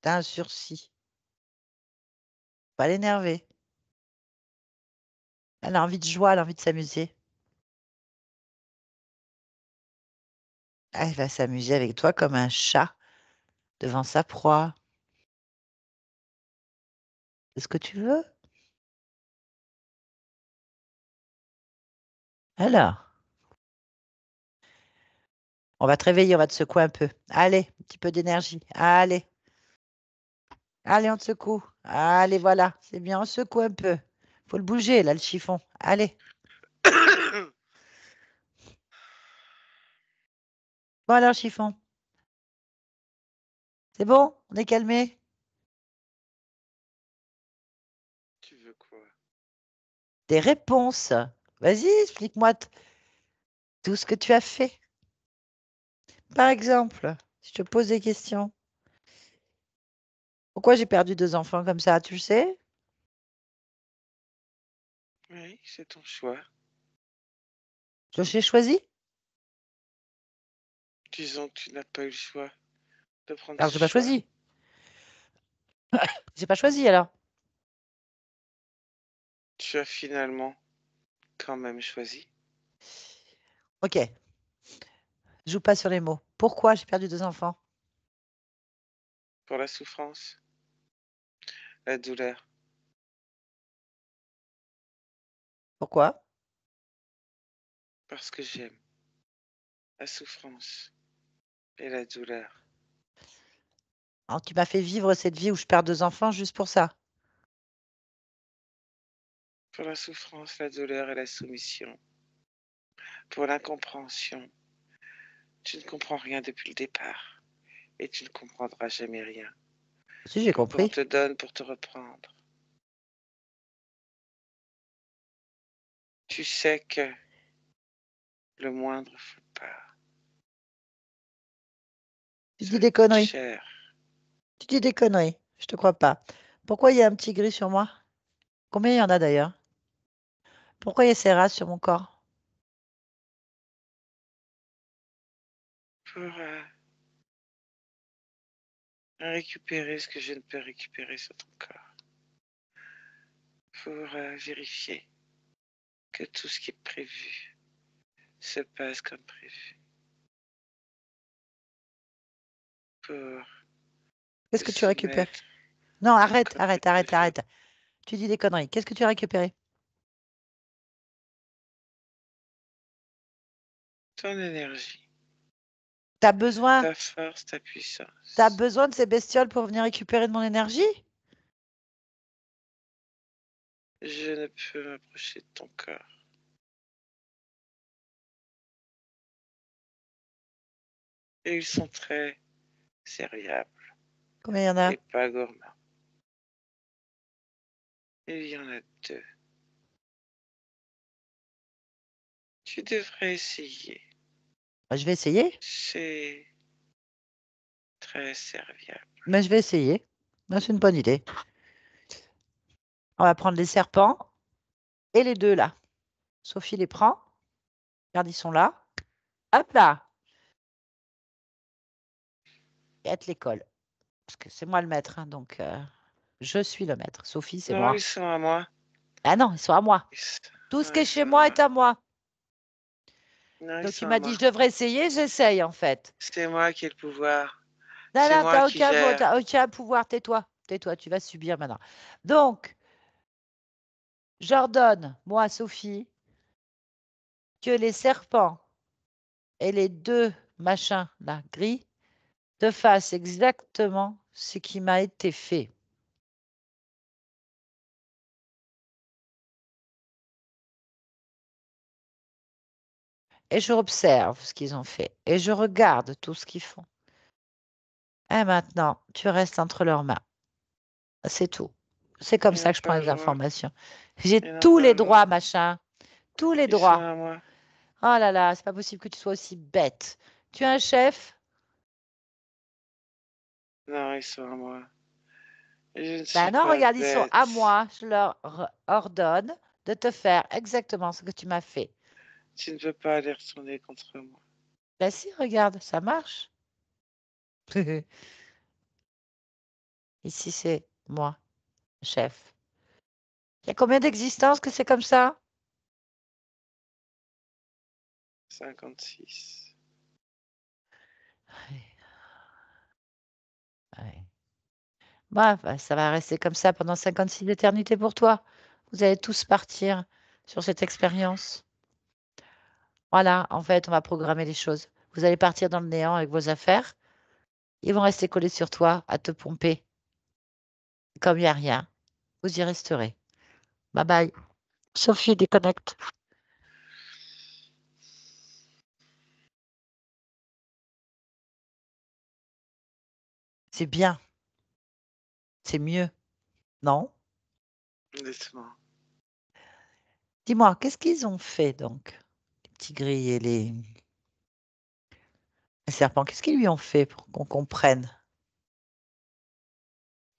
T'as un sursis. Pas l'énerver. Elle a envie de joie, elle a envie de s'amuser. Elle va s'amuser avec toi comme un chat devant sa proie. C'est ce que tu veux? Alors, on va te réveiller, on va te secouer un peu. Allez, un petit peu d'énergie. Allez, allez, on te secoue. Allez, voilà, c'est bien, on secoue un peu. Faut le bouger, là, le chiffon. Allez. Bon alors, chiffon, c'est bon? On est calmé? Tu veux quoi? Des réponses. Vas-y, explique-moi tout ce que tu as fait. Par exemple, je te pose des questions. Pourquoi j'ai perdu 2 enfants comme ça, tu le sais? Oui, c'est ton choix. Je l'ai choisi? Disons que tu n'as pas eu le choix de prendre Alors, ce j'ai pas choix. choisi. J'ai pas choisi alors. Tu as finalement quand même choisi. Ok, joue pas sur les mots. Pourquoi j'ai perdu 2 enfants? Pour la souffrance, la douleur, Pourquoi? parce que j'aime la souffrance et la douleur. Alors, tu m'as fait vivre cette vie où je perds 2 enfants juste pour ça. Pour la souffrance, la douleur et la soumission. Pour l'incompréhension. Tu ne comprends rien depuis le départ. Et tu ne comprendras jamais rien. Si, j'ai Peu importe, on compris. te donne pour te reprendre. Tu sais que le moindre faux pas, Tu ça dis des coûte conneries. cher. Tu dis des conneries. Je te crois pas. Pourquoi il y a un petit gris sur moi? Combien il y en a d'ailleurs? Pourquoi il y a ces rats sur mon corps? Pour récupérer ce que je ne peux récupérer sur ton corps. Pour vérifier que tout ce qui est prévu se passe comme prévu. Pour Qu'est-ce te que tu récupères? soumettre Non, arrête, comme je arrête, te arrête, veux. arrête. Tu dis des conneries. Qu'est-ce que tu as récupéré? Ton énergie, T'as besoin, ta force, ta t'as puissance. besoin de ces bestioles pour venir récupérer de mon énergie? Je ne peux m'approcher de ton corps. Et ils sont très serviables Combien il y en a? et pas gourmands. Il y en a 2. Tu devrais essayer. Bah, je vais essayer. C'est très serviable. Mais je vais essayer. Bah, c'est une bonne idée. On va prendre les serpents et les deux là. Sophie les prend. Regarde, ils sont là. Hop là. Et elle te les colle. Parce que c'est moi le maître, hein, donc je suis le maître. Sophie, c'est Non, ils moi. sont à moi. Ah non, ils sont à moi. Tout ce Non, qui est ils chez sont à moi moi. est à moi. Non, ils Donc tu sont à m'as dit, moi. je devrais essayer, j'essaye en fait. C'est moi qui ai le pouvoir. Non, C'est non, moi qui gère. t'as aucun pouvoir, tais-toi. Tais-toi, tu vas subir maintenant. Donc, j'ordonne, moi, Sophie, que les serpents et les deux machins, là, gris, te fassent exactement ce qui m'a été fait. Et je observe ce qu'ils ont fait. Et je regarde tout ce qu'ils font. Et maintenant, tu restes entre leurs mains. C'est tout. C'est comme Ils ça n'ont que je prends pas le les droit. informations. J'ai Ils n'ont tous pas les le droit. droits, machin. Tous les Ils sont droits. à moi. Oh là là, c'est pas possible que tu sois aussi bête. Tu es un chef? Non, ils sont à moi. Je ne suis Ben non, pas regarde, ils sont à bête. moi. Je leur ordonne de te faire exactement ce que tu m'as fait. Tu ne peux pas les retourner contre moi. Ben si, regarde, ça marche. Ici, c'est moi, chef. Il y a combien d'existences que c'est comme ça? 56. Ouais. Bah, ça va rester comme ça pendant 56 éternités pour toi. Vous allez tous partir sur cette expérience. Voilà, en fait, on va programmer les choses. Vous allez partir dans le néant avec vos affaires. Ils vont rester collés sur toi à te pomper. Comme il n'y a rien, vous y resterez. Bye bye. Sophie, déconnecte. C'est bien, c'est mieux, non? Honnêtement. Dis-moi, qu'est-ce qu'ils ont fait donc, les petits gris et les serpents? Qu'est-ce qu'ils lui ont fait pour qu'on comprenne?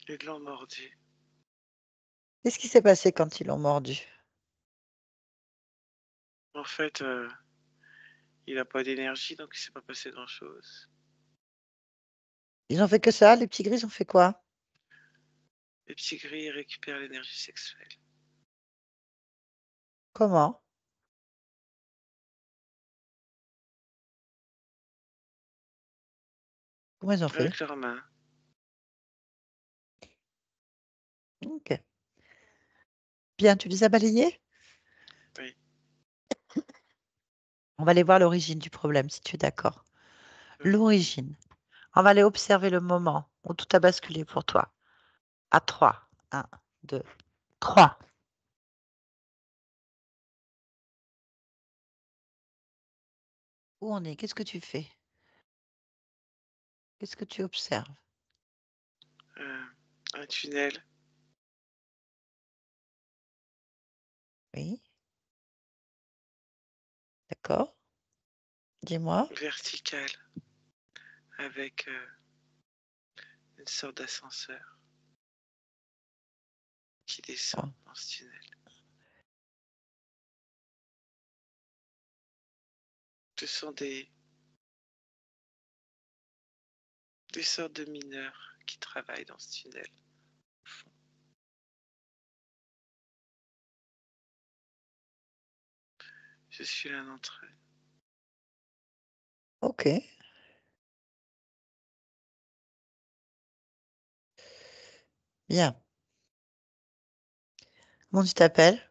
Ils l'ont mordu. Qu'est-ce qui s'est passé quand ils l'ont mordu? En fait, il n'a pas d'énergie, donc il ne s'est pas passé grand-chose. Ils ont fait que ça? Les petits gris, ils ont fait quoi? Les petits gris récupèrent l'énergie sexuelle. Comment? Comment ils ont fait? Avec leurs mains. Ok. Bien, tu les as balayés? Oui. On va aller voir l'origine du problème, si tu es d'accord. Oui. L'origine. On va aller observer le moment où tout a basculé pour toi. À 3. 1, 2, 3. Où on est? Qu'est-ce que tu fais? Qu'est-ce que tu observes? Un tunnel Oui, d'accord. Dis-moi. vertical avec une sorte d'ascenseur qui descend Oh, dans ce tunnel. Ce sont des sortes de mineurs qui travaillent dans ce tunnel. Au fond. Je suis l'un d'entre eux. ok. Bien. Comment tu t'appelles?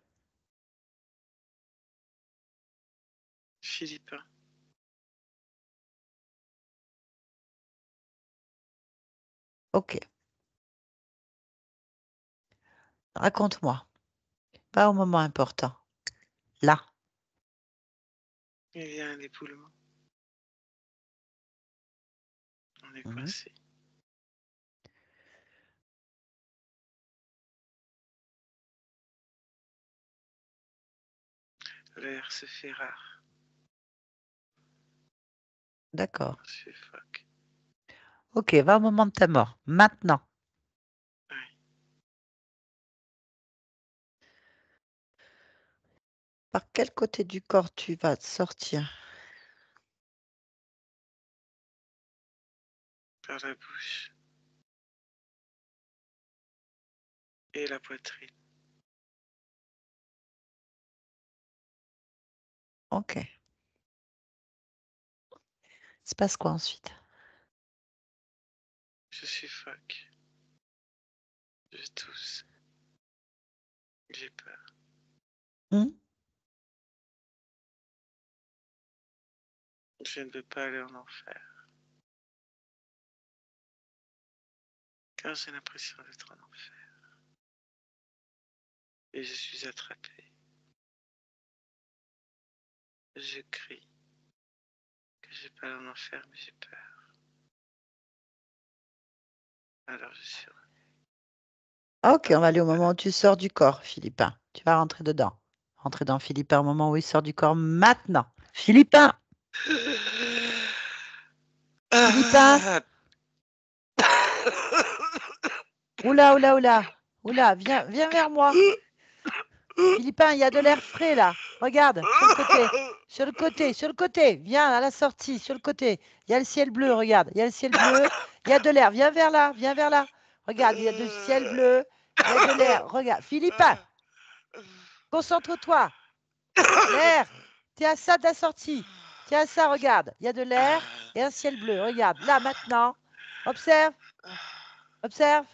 Philippin. Ok. Raconte-moi. Pas au moment important. Là. Il y a un éboulement. On est Mhm. coincé. L'air se fait rare. D'accord. On suffoque. Ok, va au moment de ta mort. Maintenant. Oui. Par quel côté du corps tu vas sortir? Par la bouche et la poitrine. Ok. Il se passe quoi ensuite? Je suffoque. Je tousse. J'ai peur. Hmm. Je ne veux pas aller en enfer. Car j'ai l'impression d'être en enfer. Et je suis attrapé. Je crie que j'ai pas aller en enfer, mais j'ai peur. Alors je suis. Ok, on va aller au moment où tu sors du corps, Philippin. Tu vas rentrer dedans. Rentrer dans Philippin au moment où il sort du corps maintenant. Philippin, Philippin. Ah, Oula, oula, oula. Oula, viens vers moi. Philippin, il y a de l'air frais là. Regarde, sur le côté. Sur le côté, sur le côté. Viens à la sortie, sur le côté. Il y a le ciel bleu, regarde. Il y a le ciel bleu. Il y a de l'air. Viens vers là, viens vers là. Regarde, il y a du ciel bleu. Il y a de l'air. Regarde. Philippin, concentre-toi. L'air. Tu es à ça de la sortie. Tu es à ça, regarde. Il y a de l'air et un ciel bleu. Regarde, là maintenant. Observe, observe.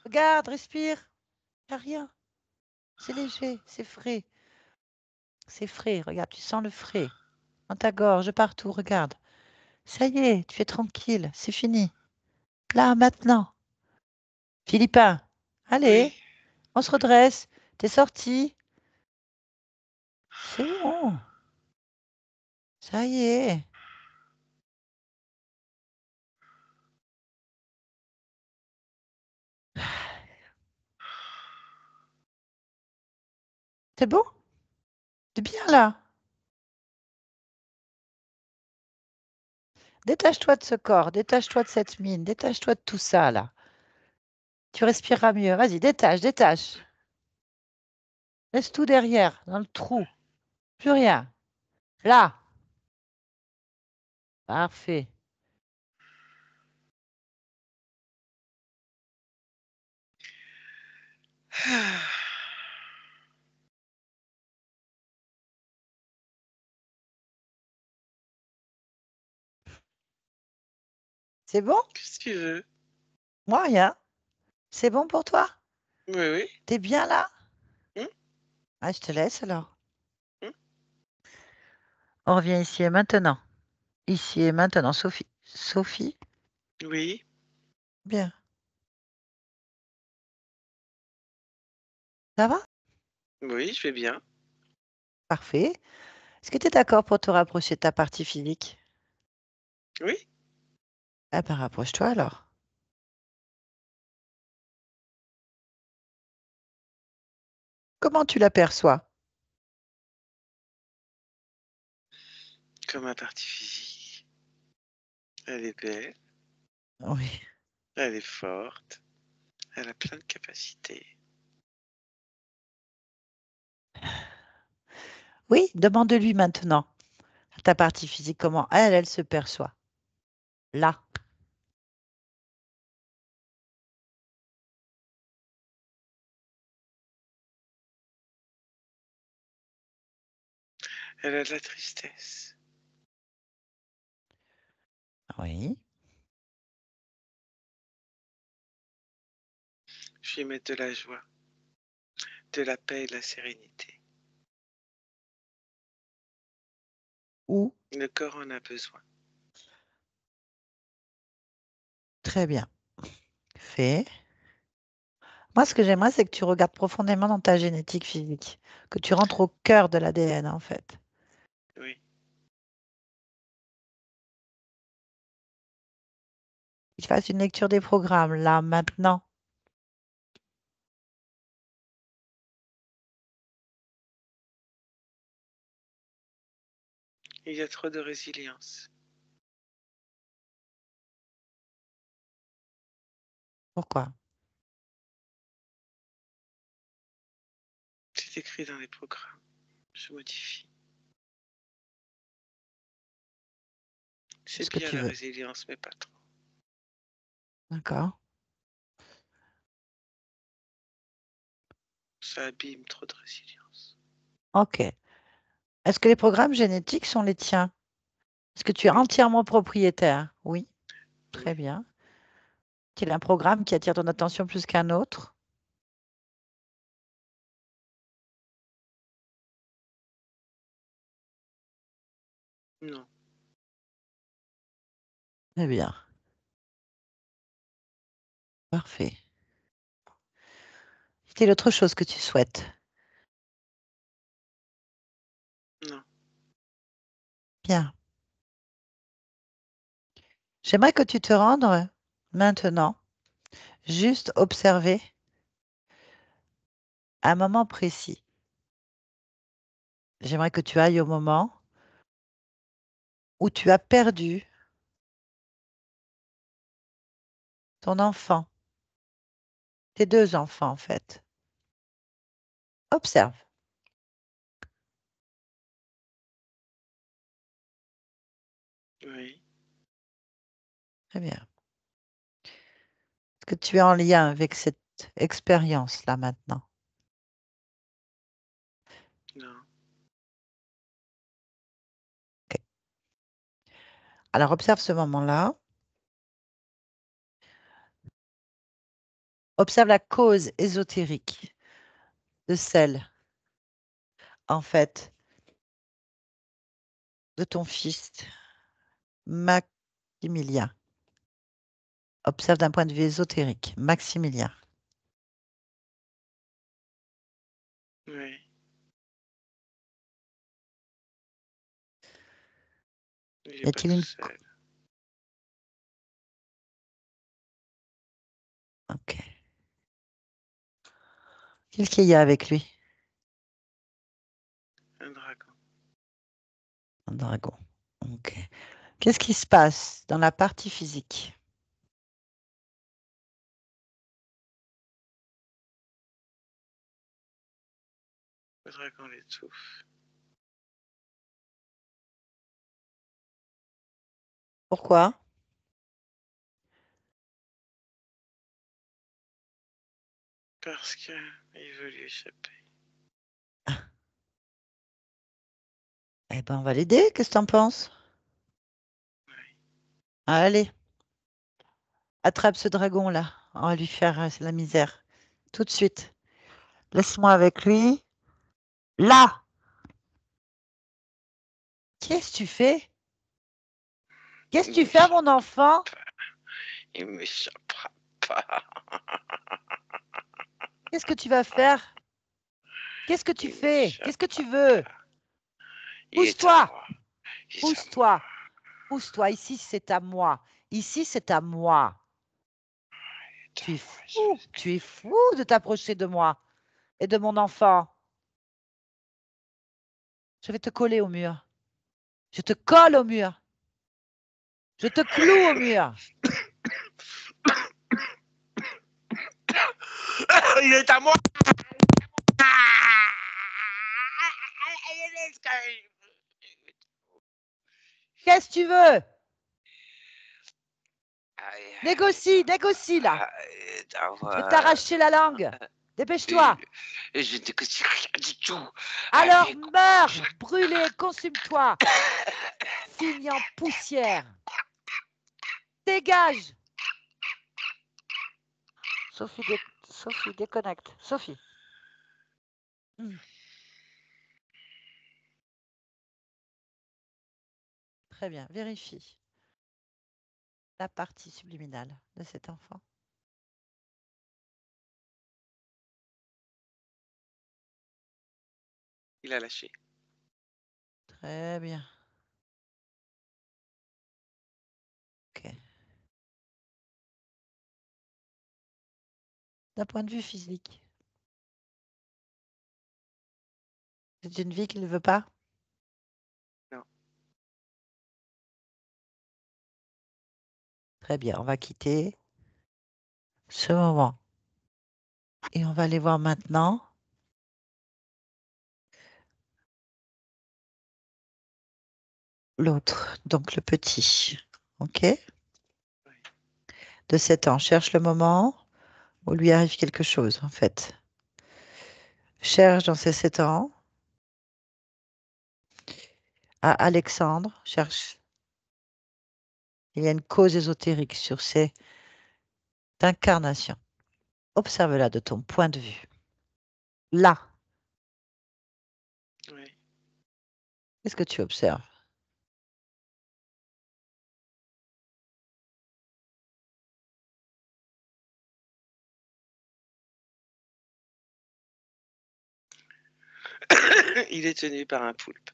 Regarde, respire. Il n'y a rien. C'est léger, c'est frais. C'est frais. Regarde, tu sens le frais. Dans ta gorge, partout, regarde. Ça y est, tu es tranquille. C'est fini. Là, maintenant. Philippin, allez, oui. on se redresse. T'es sorti. C'est bon. Ça y est. C'est bon? T'es bien là. Détache-toi de ce corps, détache-toi de cette mine, détache-toi de tout ça là. Tu respireras mieux. Vas-y, détache, détache. Laisse tout derrière, dans le trou. Plus rien. Là. Parfait. C'est bon? Qu'est-ce que tu veux? Moi, rien. C'est bon pour toi? Oui, oui. T'es bien là? Hum, Ah, je te laisse alors. hum. On revient ici et maintenant. Ici et maintenant, Sophie. Sophie, Oui, bien. Ça va? oui, je vais bien. Parfait. Est-ce que tu es d'accord pour te rapprocher de ta partie physique? Oui, Ah ben, rapproche-toi alors. Comment tu l'aperçois? comme ma partie physique. Elle est belle, Oui. elle est forte, elle a plein de capacités. Oui, demande-lui maintenant. Ta partie physique, comment elle se perçoit. Là. Elle a de la tristesse. Oui. Je vais mettre de la joie, de la paix et de la sérénité. Où? Le corps en a besoin. Très bien. Fait. Moi, ce que j'aimerais, c'est que tu regardes profondément dans ta génétique physique, que tu rentres au cœur de l'ADN, en fait. Oui, Tu fasses une lecture des programmes, là, maintenant. il y a trop de résilience. Pourquoi? C'est écrit dans les programmes. Je modifie. C'est Ce que bien tu la veux. résilience, mais pas trop. D'accord? Ça abîme trop de résilience. Ok. Est-ce que les programmes génétiques sont les tiens? Est-ce que tu es Oui, entièrement propriétaire? Oui. Très oui, bien. Quel est un programme qui attire ton attention plus qu'un autre? non. Très bien. Parfait. Quelle est l'autre chose que tu souhaites? Non. Bien. J'aimerais que tu te rendes maintenant Juste observer un moment précis. J'aimerais que tu ailles au moment où tu as perdu ton enfant, tes 2 enfants en fait. Observe. Oui. Très bien. Est-ce que tu es en lien avec cette expérience-là maintenant? Non. Ok. Alors observe ce moment-là. Observe la cause ésotérique de celle, en fait, de ton fils, Maximilien. Observe d'un point de vue ésotérique, Maximilien. Oui. Il Y n'est pas a-t-il tout une... seul. Ok. Qu'est-ce qu'il y a avec lui? Un dragon. Un dragon. Ok. Qu'est-ce qui se passe dans la partie physique? Le dragon l'étouffe. Pourquoi? Parce qu'il veut lui échapper. Eh ben, on va l'aider. Qu'est-ce que tu en penses? Oui. Allez, attrape ce dragon-là. On va lui faire la misère. Tout de suite. Laisse-moi avec lui. Là! Qu'est-ce que tu fais? Qu'est-ce que Il tu fais à mon m'échappera enfant? pas. Il m'échappera pas. Qu'est-ce que tu vas faire? Qu'est-ce que tu Il fais? Qu'est-ce que tu m'échappera veux? pas. Il est à Pousse-toi! moi. Il est à moi. Pousse-toi! Pousse-toi! Ici, c'est à moi. Ici, c'est à moi. Il est à Tu es moi. fou! Tu es fou de t'approcher de moi et de mon enfant. Je vais te coller au mur. Je te colle au mur. Je te cloue au mur. Il est à moi. Qu'est-ce que tu veux? Négocie, négocie là. Je vais t'arracher la langue. Dépêche-toi. Je ne négocie rien du tout. Alors meurs, brûlez, consume-toi. Finis en poussière. Dégage. Sophie, déconnecte. Sophie. Très bien, vérifie la partie subliminale de cet enfant. Il a lâché. Très bien. Ok. D'un point de vue physique, c'est une vie qu'il ne veut pas? Non. Très bien, on va quitter ce moment. Et on va aller voir maintenant l'autre, donc le petit. OK? De 7 ans. Cherche le moment où lui arrive quelque chose, en fait. Cherche dans ses 7 ans. À Alexandre, cherche. Il y a une cause ésotérique sur cette incarnation. Observe-la de ton point de vue. Là, Oui. qu'est-ce que tu observes? Il est tenu par un poulpe.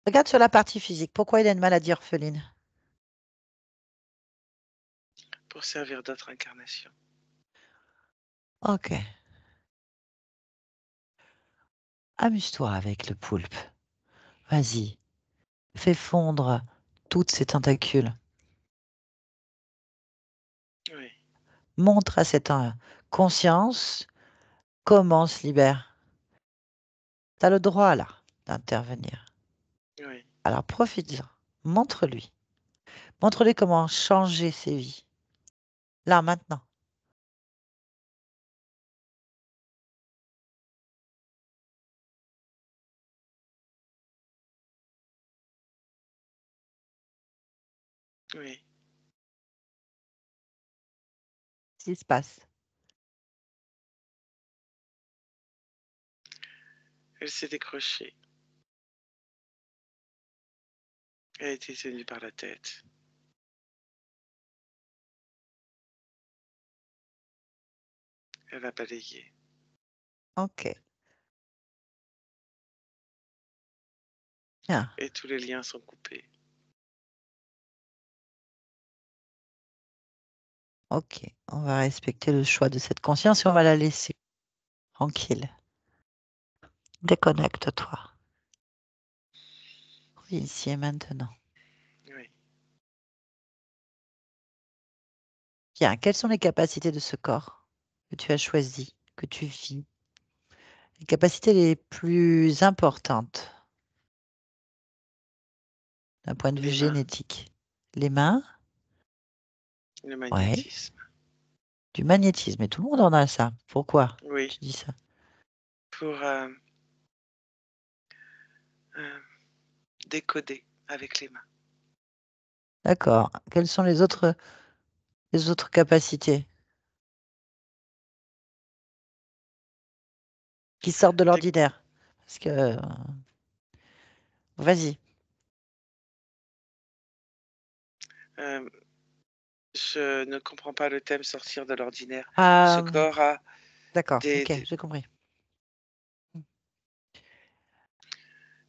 Regarde sur la partie physique. Pourquoi il a une maladie orpheline? Pour servir d'autres incarnations. Ok. Amuse-toi avec le poulpe. Vas-y. Fais fondre toutes ces tentacules. Oui, Montre à cette conscience comment on se libère. Tu as le droit, là, d'intervenir. oui, Alors profite-en. Montre-lui. Montre-lui comment changer ses vies. Là, maintenant. oui. Qu'est-ce qui se passe? Elle s'est décrochée. Elle a été tenue par la tête. Elle a balayé. Ok. Bien. Et tous les liens sont coupés. Ok. On va respecter le choix de cette conscience et on va la laisser tranquille. Déconnecte-toi. Oui, ici et maintenant. Oui. Bien. Quelles sont les capacités de ce corps que tu as choisi, que tu vis? Les capacités les plus importantes d'un point de vue Les mains, génétique. Les mains, le ouais, magnétisme. du magnétisme. Et tout le monde en a ça. Pourquoi Oui, tu dis ça? pour décoder avec les mains. D'accord. Quelles sont les autres capacités qui sortent de Dé- l'ordinaire? Parce que, vas-y. euh, je ne comprends pas le thème sortir de l'ordinaire. Ce Ah, corps a d'accord. des, Ok, des, j'ai compris.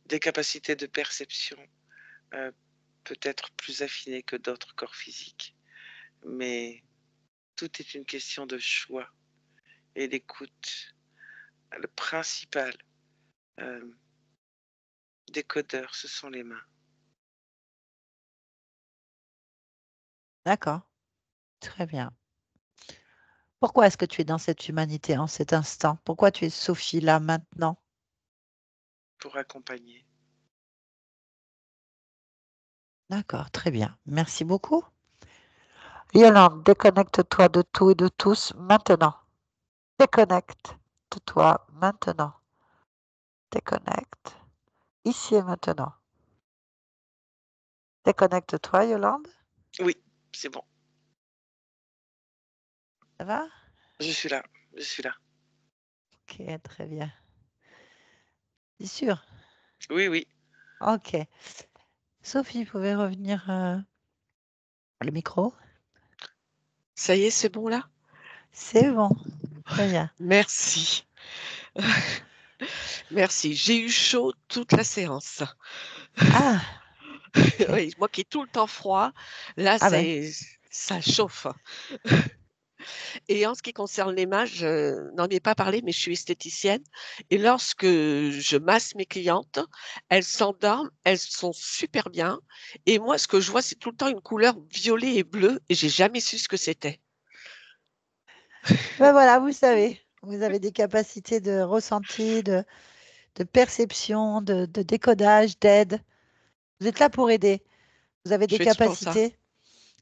des capacités de perception euh, peut-être plus affinées que d'autres corps physiques. Mais tout est une question de choix et d'écoute. Le principal euh, décodeur, ce sont les mains. D'accord. Très bien. Pourquoi est-ce que tu es dans cette humanité en cet instant? Pourquoi tu es Sophie là maintenant? Pour accompagner. D'accord, très bien. Merci beaucoup. Yolande, déconnecte-toi de tout et de tous maintenant. Déconnecte-toi maintenant. Déconnecte. Ici et maintenant. Déconnecte-toi, Yolande. Oui, c'est bon. Ça va? Je suis là. Je suis là. Ok, très bien. C'est sûr? Oui, oui. Ok. Sophie, vous pouvez revenir le micro? Ça y est, c'est bon là? C'est bon. Très bien. Merci. Merci. J'ai eu chaud toute la séance. Ah, ok. Oui, moi qui ai tout le temps froid, là, Ah ben, ça chauffe. Et en ce qui concerne les mains, je n'en ai pas parlé, mais je suis esthéticienne. Et lorsque je masse mes clientes, elles s'endorment, elles sont super bien. Et moi, ce que je vois, c'est tout le temps une couleur violet et bleu. Et j'ai jamais su ce que c'était. ben voilà, vous savez. Vous avez des capacités de ressenti, de perception, de décodage, d'aide. Vous êtes là pour aider. Vous avez Je des fais tout pour ça. capacités.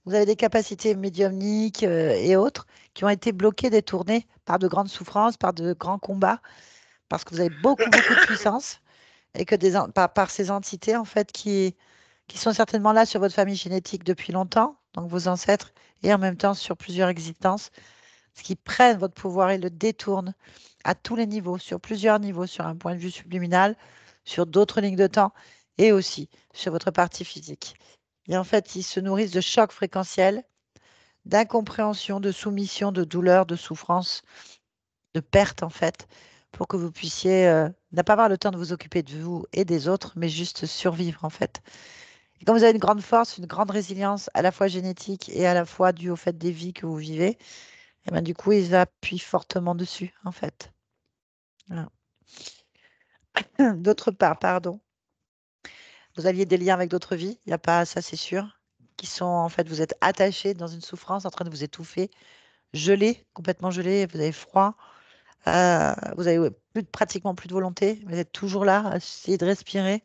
Vous avez des capacités médiumniques et autres qui ont été bloquées, détournées par de grandes souffrances, par de grands combats, parce que vous avez beaucoup, beaucoup de puissance et que par ces entités, en fait, qui sont certainement là sur votre famille génétique depuis longtemps, donc vos ancêtres, et en même temps sur plusieurs existences, ce qui prennent votre pouvoir et le détournent à tous les niveaux, sur plusieurs niveaux, sur un point de vue subliminal, sur d'autres lignes de temps et aussi sur votre partie physique. Et en fait, ils se nourrissent de chocs fréquentiels, d'incompréhension, de soumission, de douleur, de souffrance, de perte, en fait, pour que vous puissiez ne pas avoir le temps de vous occuper de vous et des autres, mais juste survivre, en fait. Et comme vous avez une grande force, une grande résilience, à la fois génétique et à la fois due au fait des vies que vous vivez, et ben, du coup, ils appuient fortement dessus, en fait. Voilà. D'autre part, pardon, vous aviez des liens avec d'autres vies, il n'y a pas, ça c'est sûr, qui sont, en fait, vous êtes attachés dans une souffrance, en train de vous étouffer, gelé, complètement gelé, vous avez froid, vous avez pratiquement plus de volonté, vous êtes toujours là, à essayer de respirer.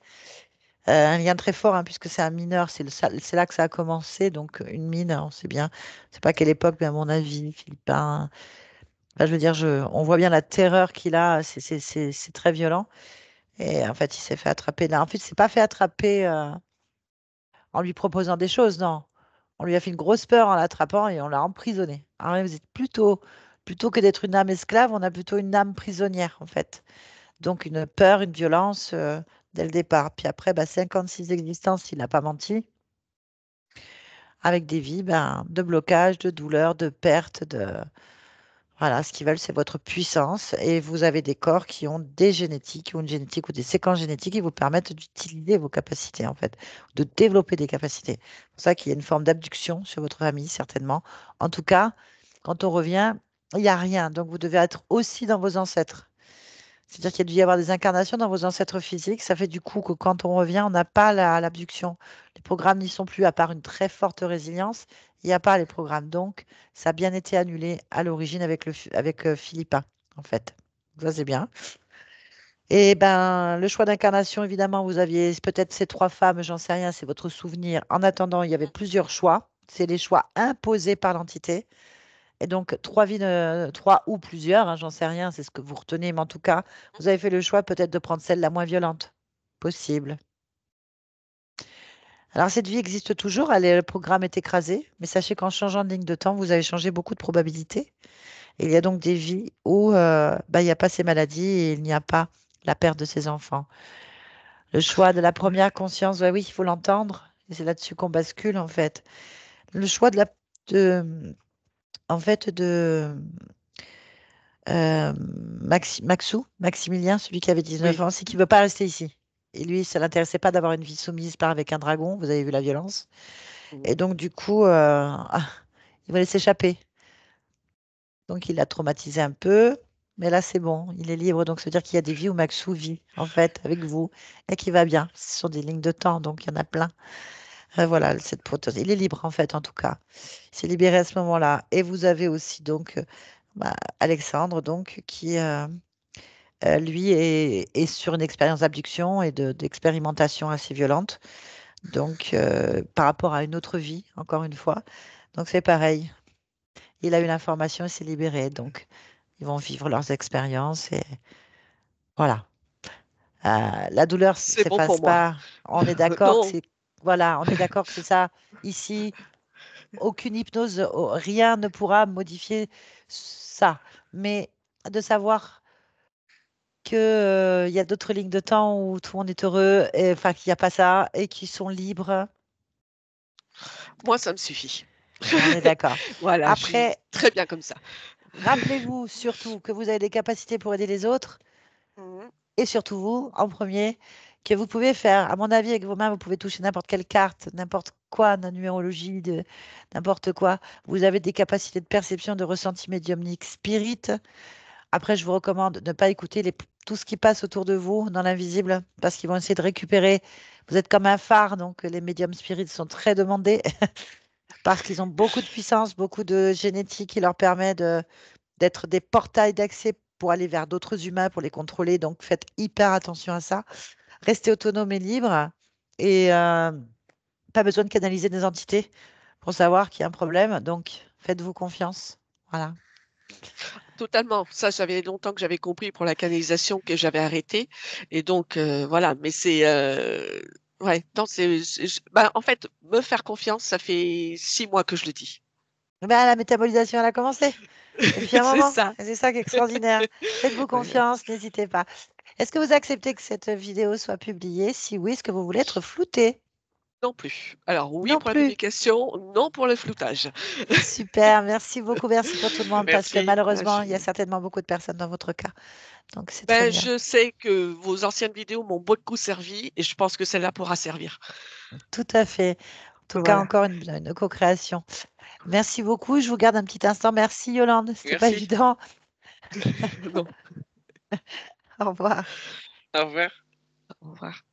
Un lien très fort, hein, puisque c'est un mineur, c'est là que ça a commencé, donc une mine, on sait bien, c'est pas quelle époque, mais à mon avis, Philippin, enfin, je veux dire, on voit bien la terreur qu'il a, c'est très violent. Et en fait, il s'est fait attraper là. En fait, il s'est pas fait attraper en lui proposant des choses, non. On lui a fait une grosse peur en l'attrapant et on l'a emprisonné. Alors, vous êtes plutôt que d'être une âme esclave, on a plutôt une âme prisonnière, en fait. Donc, une peur, une violence dès le départ. Puis après, 56 existences, il n'a pas menti, avec des vies de blocage, de douleur, de perte, de... Voilà, ce qu'ils veulent, c'est votre puissance. Et vous avez des corps qui ont des génétiques, ou une génétique ou des séquences génétiques qui vous permettent d'utiliser vos capacités, en fait, de développer des capacités. C'est pour ça qu'il y a une forme d'abduction sur votre famille, certainement. En tout cas, quand on revient, il n'y a rien. Donc, vous devez être aussi dans vos ancêtres. C'est-à-dire qu'il y a dû y avoir des incarnations dans vos ancêtres physiques. Ça fait du coup que quand on revient, on n'a pas l'abduction. Les programmes n'y sont plus, à part une très forte résilience. Il n'y a pas les programmes. Donc, ça a bien été annulé à l'origine avec Philippa, en fait. Ça, c'est bien. Et ben, le choix d'incarnation, évidemment, vous aviez peut-être ces trois femmes, j'en sais rien, c'est votre souvenir. En attendant, il y avait plusieurs choix. C'est les choix imposés par l'entité. Et donc, trois vies, trois ou plusieurs, hein, j'en sais rien, c'est ce que vous retenez, mais en tout cas, vous avez fait le choix peut-être de prendre celle la moins violente possible. Alors, cette vie existe toujours, le programme est écrasé, mais sachez qu'en changeant de ligne de temps, vous avez changé beaucoup de probabilités. Et il y a donc des vies où il n'y a pas ces maladies et il n'y a pas la perte de ses enfants. Le choix de la première conscience, oui, il faut l'entendre, et c'est là-dessus qu'on bascule, en fait. Le choix de, en fait, de Maximilien, celui qui avait 19 Oui. ans, c'est qu'il ne veut pas rester ici. Et lui, ça ne l'intéressait pas d'avoir une vie soumise par avec un dragon. Vous avez vu la violence. Mhm. Et donc, du coup, il voulait s'échapper. Donc, il l'a traumatisé un peu. Mais là, c'est bon. Il est libre. Donc, ça veut dire qu'il y a des vies où Maxou vit, en fait, avec vous, et qui va bien. Ce sont des lignes de temps. Donc, il y en a plein. Voilà, il est libre, en fait, en tout cas. Il s'est libéré à ce moment-là. Et vous avez aussi, donc, Alexandre, donc, qui. Lui est sur une expérience d'abduction et d'expérimentation assez violente. Donc, par rapport à une autre vie, encore une fois. Donc, c'est pareil. Il a eu l'information et s'est libéré. Donc, ils vont vivre leurs expériences et voilà. La douleur C'est bon pour s'efface moi. pas. On est d'accord que Non, c'est voilà, on est d'accord que c'est ça. Ici, aucune hypnose, rien ne pourra modifier ça. Mais de savoir que, il y a d'autres lignes de temps où tout le monde est heureux, et, enfin qu'il n'y a pas ça, et qui sont libres. moi, ça me suffit. On est d'accord. Voilà, je suis Après, très bien comme ça. rappelez-vous surtout que vous avez des capacités pour aider les autres, Mhm. et surtout vous, en premier, que vous pouvez faire, à mon avis, avec vos mains, vous pouvez toucher n'importe quelle carte, n'importe quoi, la numérologie, n'importe quoi. Vous avez des capacités de perception, de ressenti médiumnique, spirit. Après, je vous recommande de ne pas écouter tout ce qui passe autour de vous dans l'invisible parce qu'ils vont essayer de récupérer. Vous êtes comme un phare, donc les médiums spirites sont très demandés parce qu'ils ont beaucoup de puissance, beaucoup de génétique qui leur permet d'être des portails d'accès pour aller vers d'autres humains, pour les contrôler. Donc faites hyper attention à ça. Restez autonome et libre et pas besoin de canaliser des entités pour savoir qu'il y a un problème. Donc faites-vous confiance. Voilà. Totalement. Ça, j'avais longtemps que j'avais compris pour la canalisation que j'avais arrêté. Et donc, voilà. Mais c'est, ouais, non, en fait, me faire confiance, ça fait 6 mois que je le dis. Ben, la métabolisation, elle a commencé. Depuis un C'est moment. ça. Et c'est ça qui est extraordinaire. Faites-vous Ouais. confiance, n'hésitez pas. Est-ce que vous acceptez que cette vidéo soit publiée? Si oui, est-ce que vous voulez être flouté? Non plus. Alors, oui Non pour la plus. publication, non pour le floutage. Super, merci beaucoup, merci pour tout le monde, parce que Merci. Ah, malheureusement, il y a certainement beaucoup de personnes dans votre cas. Donc, c'est très Ben, bien. je sais que vos anciennes vidéos m'ont beaucoup servi et je pense que celle-là pourra servir. Tout à fait. En tout cas, Voilà. encore une co-création. Merci beaucoup. Je vous garde un petit instant. Merci, Yolande. C'était pas Merci. évident. Non, Au revoir. Au revoir. au revoir.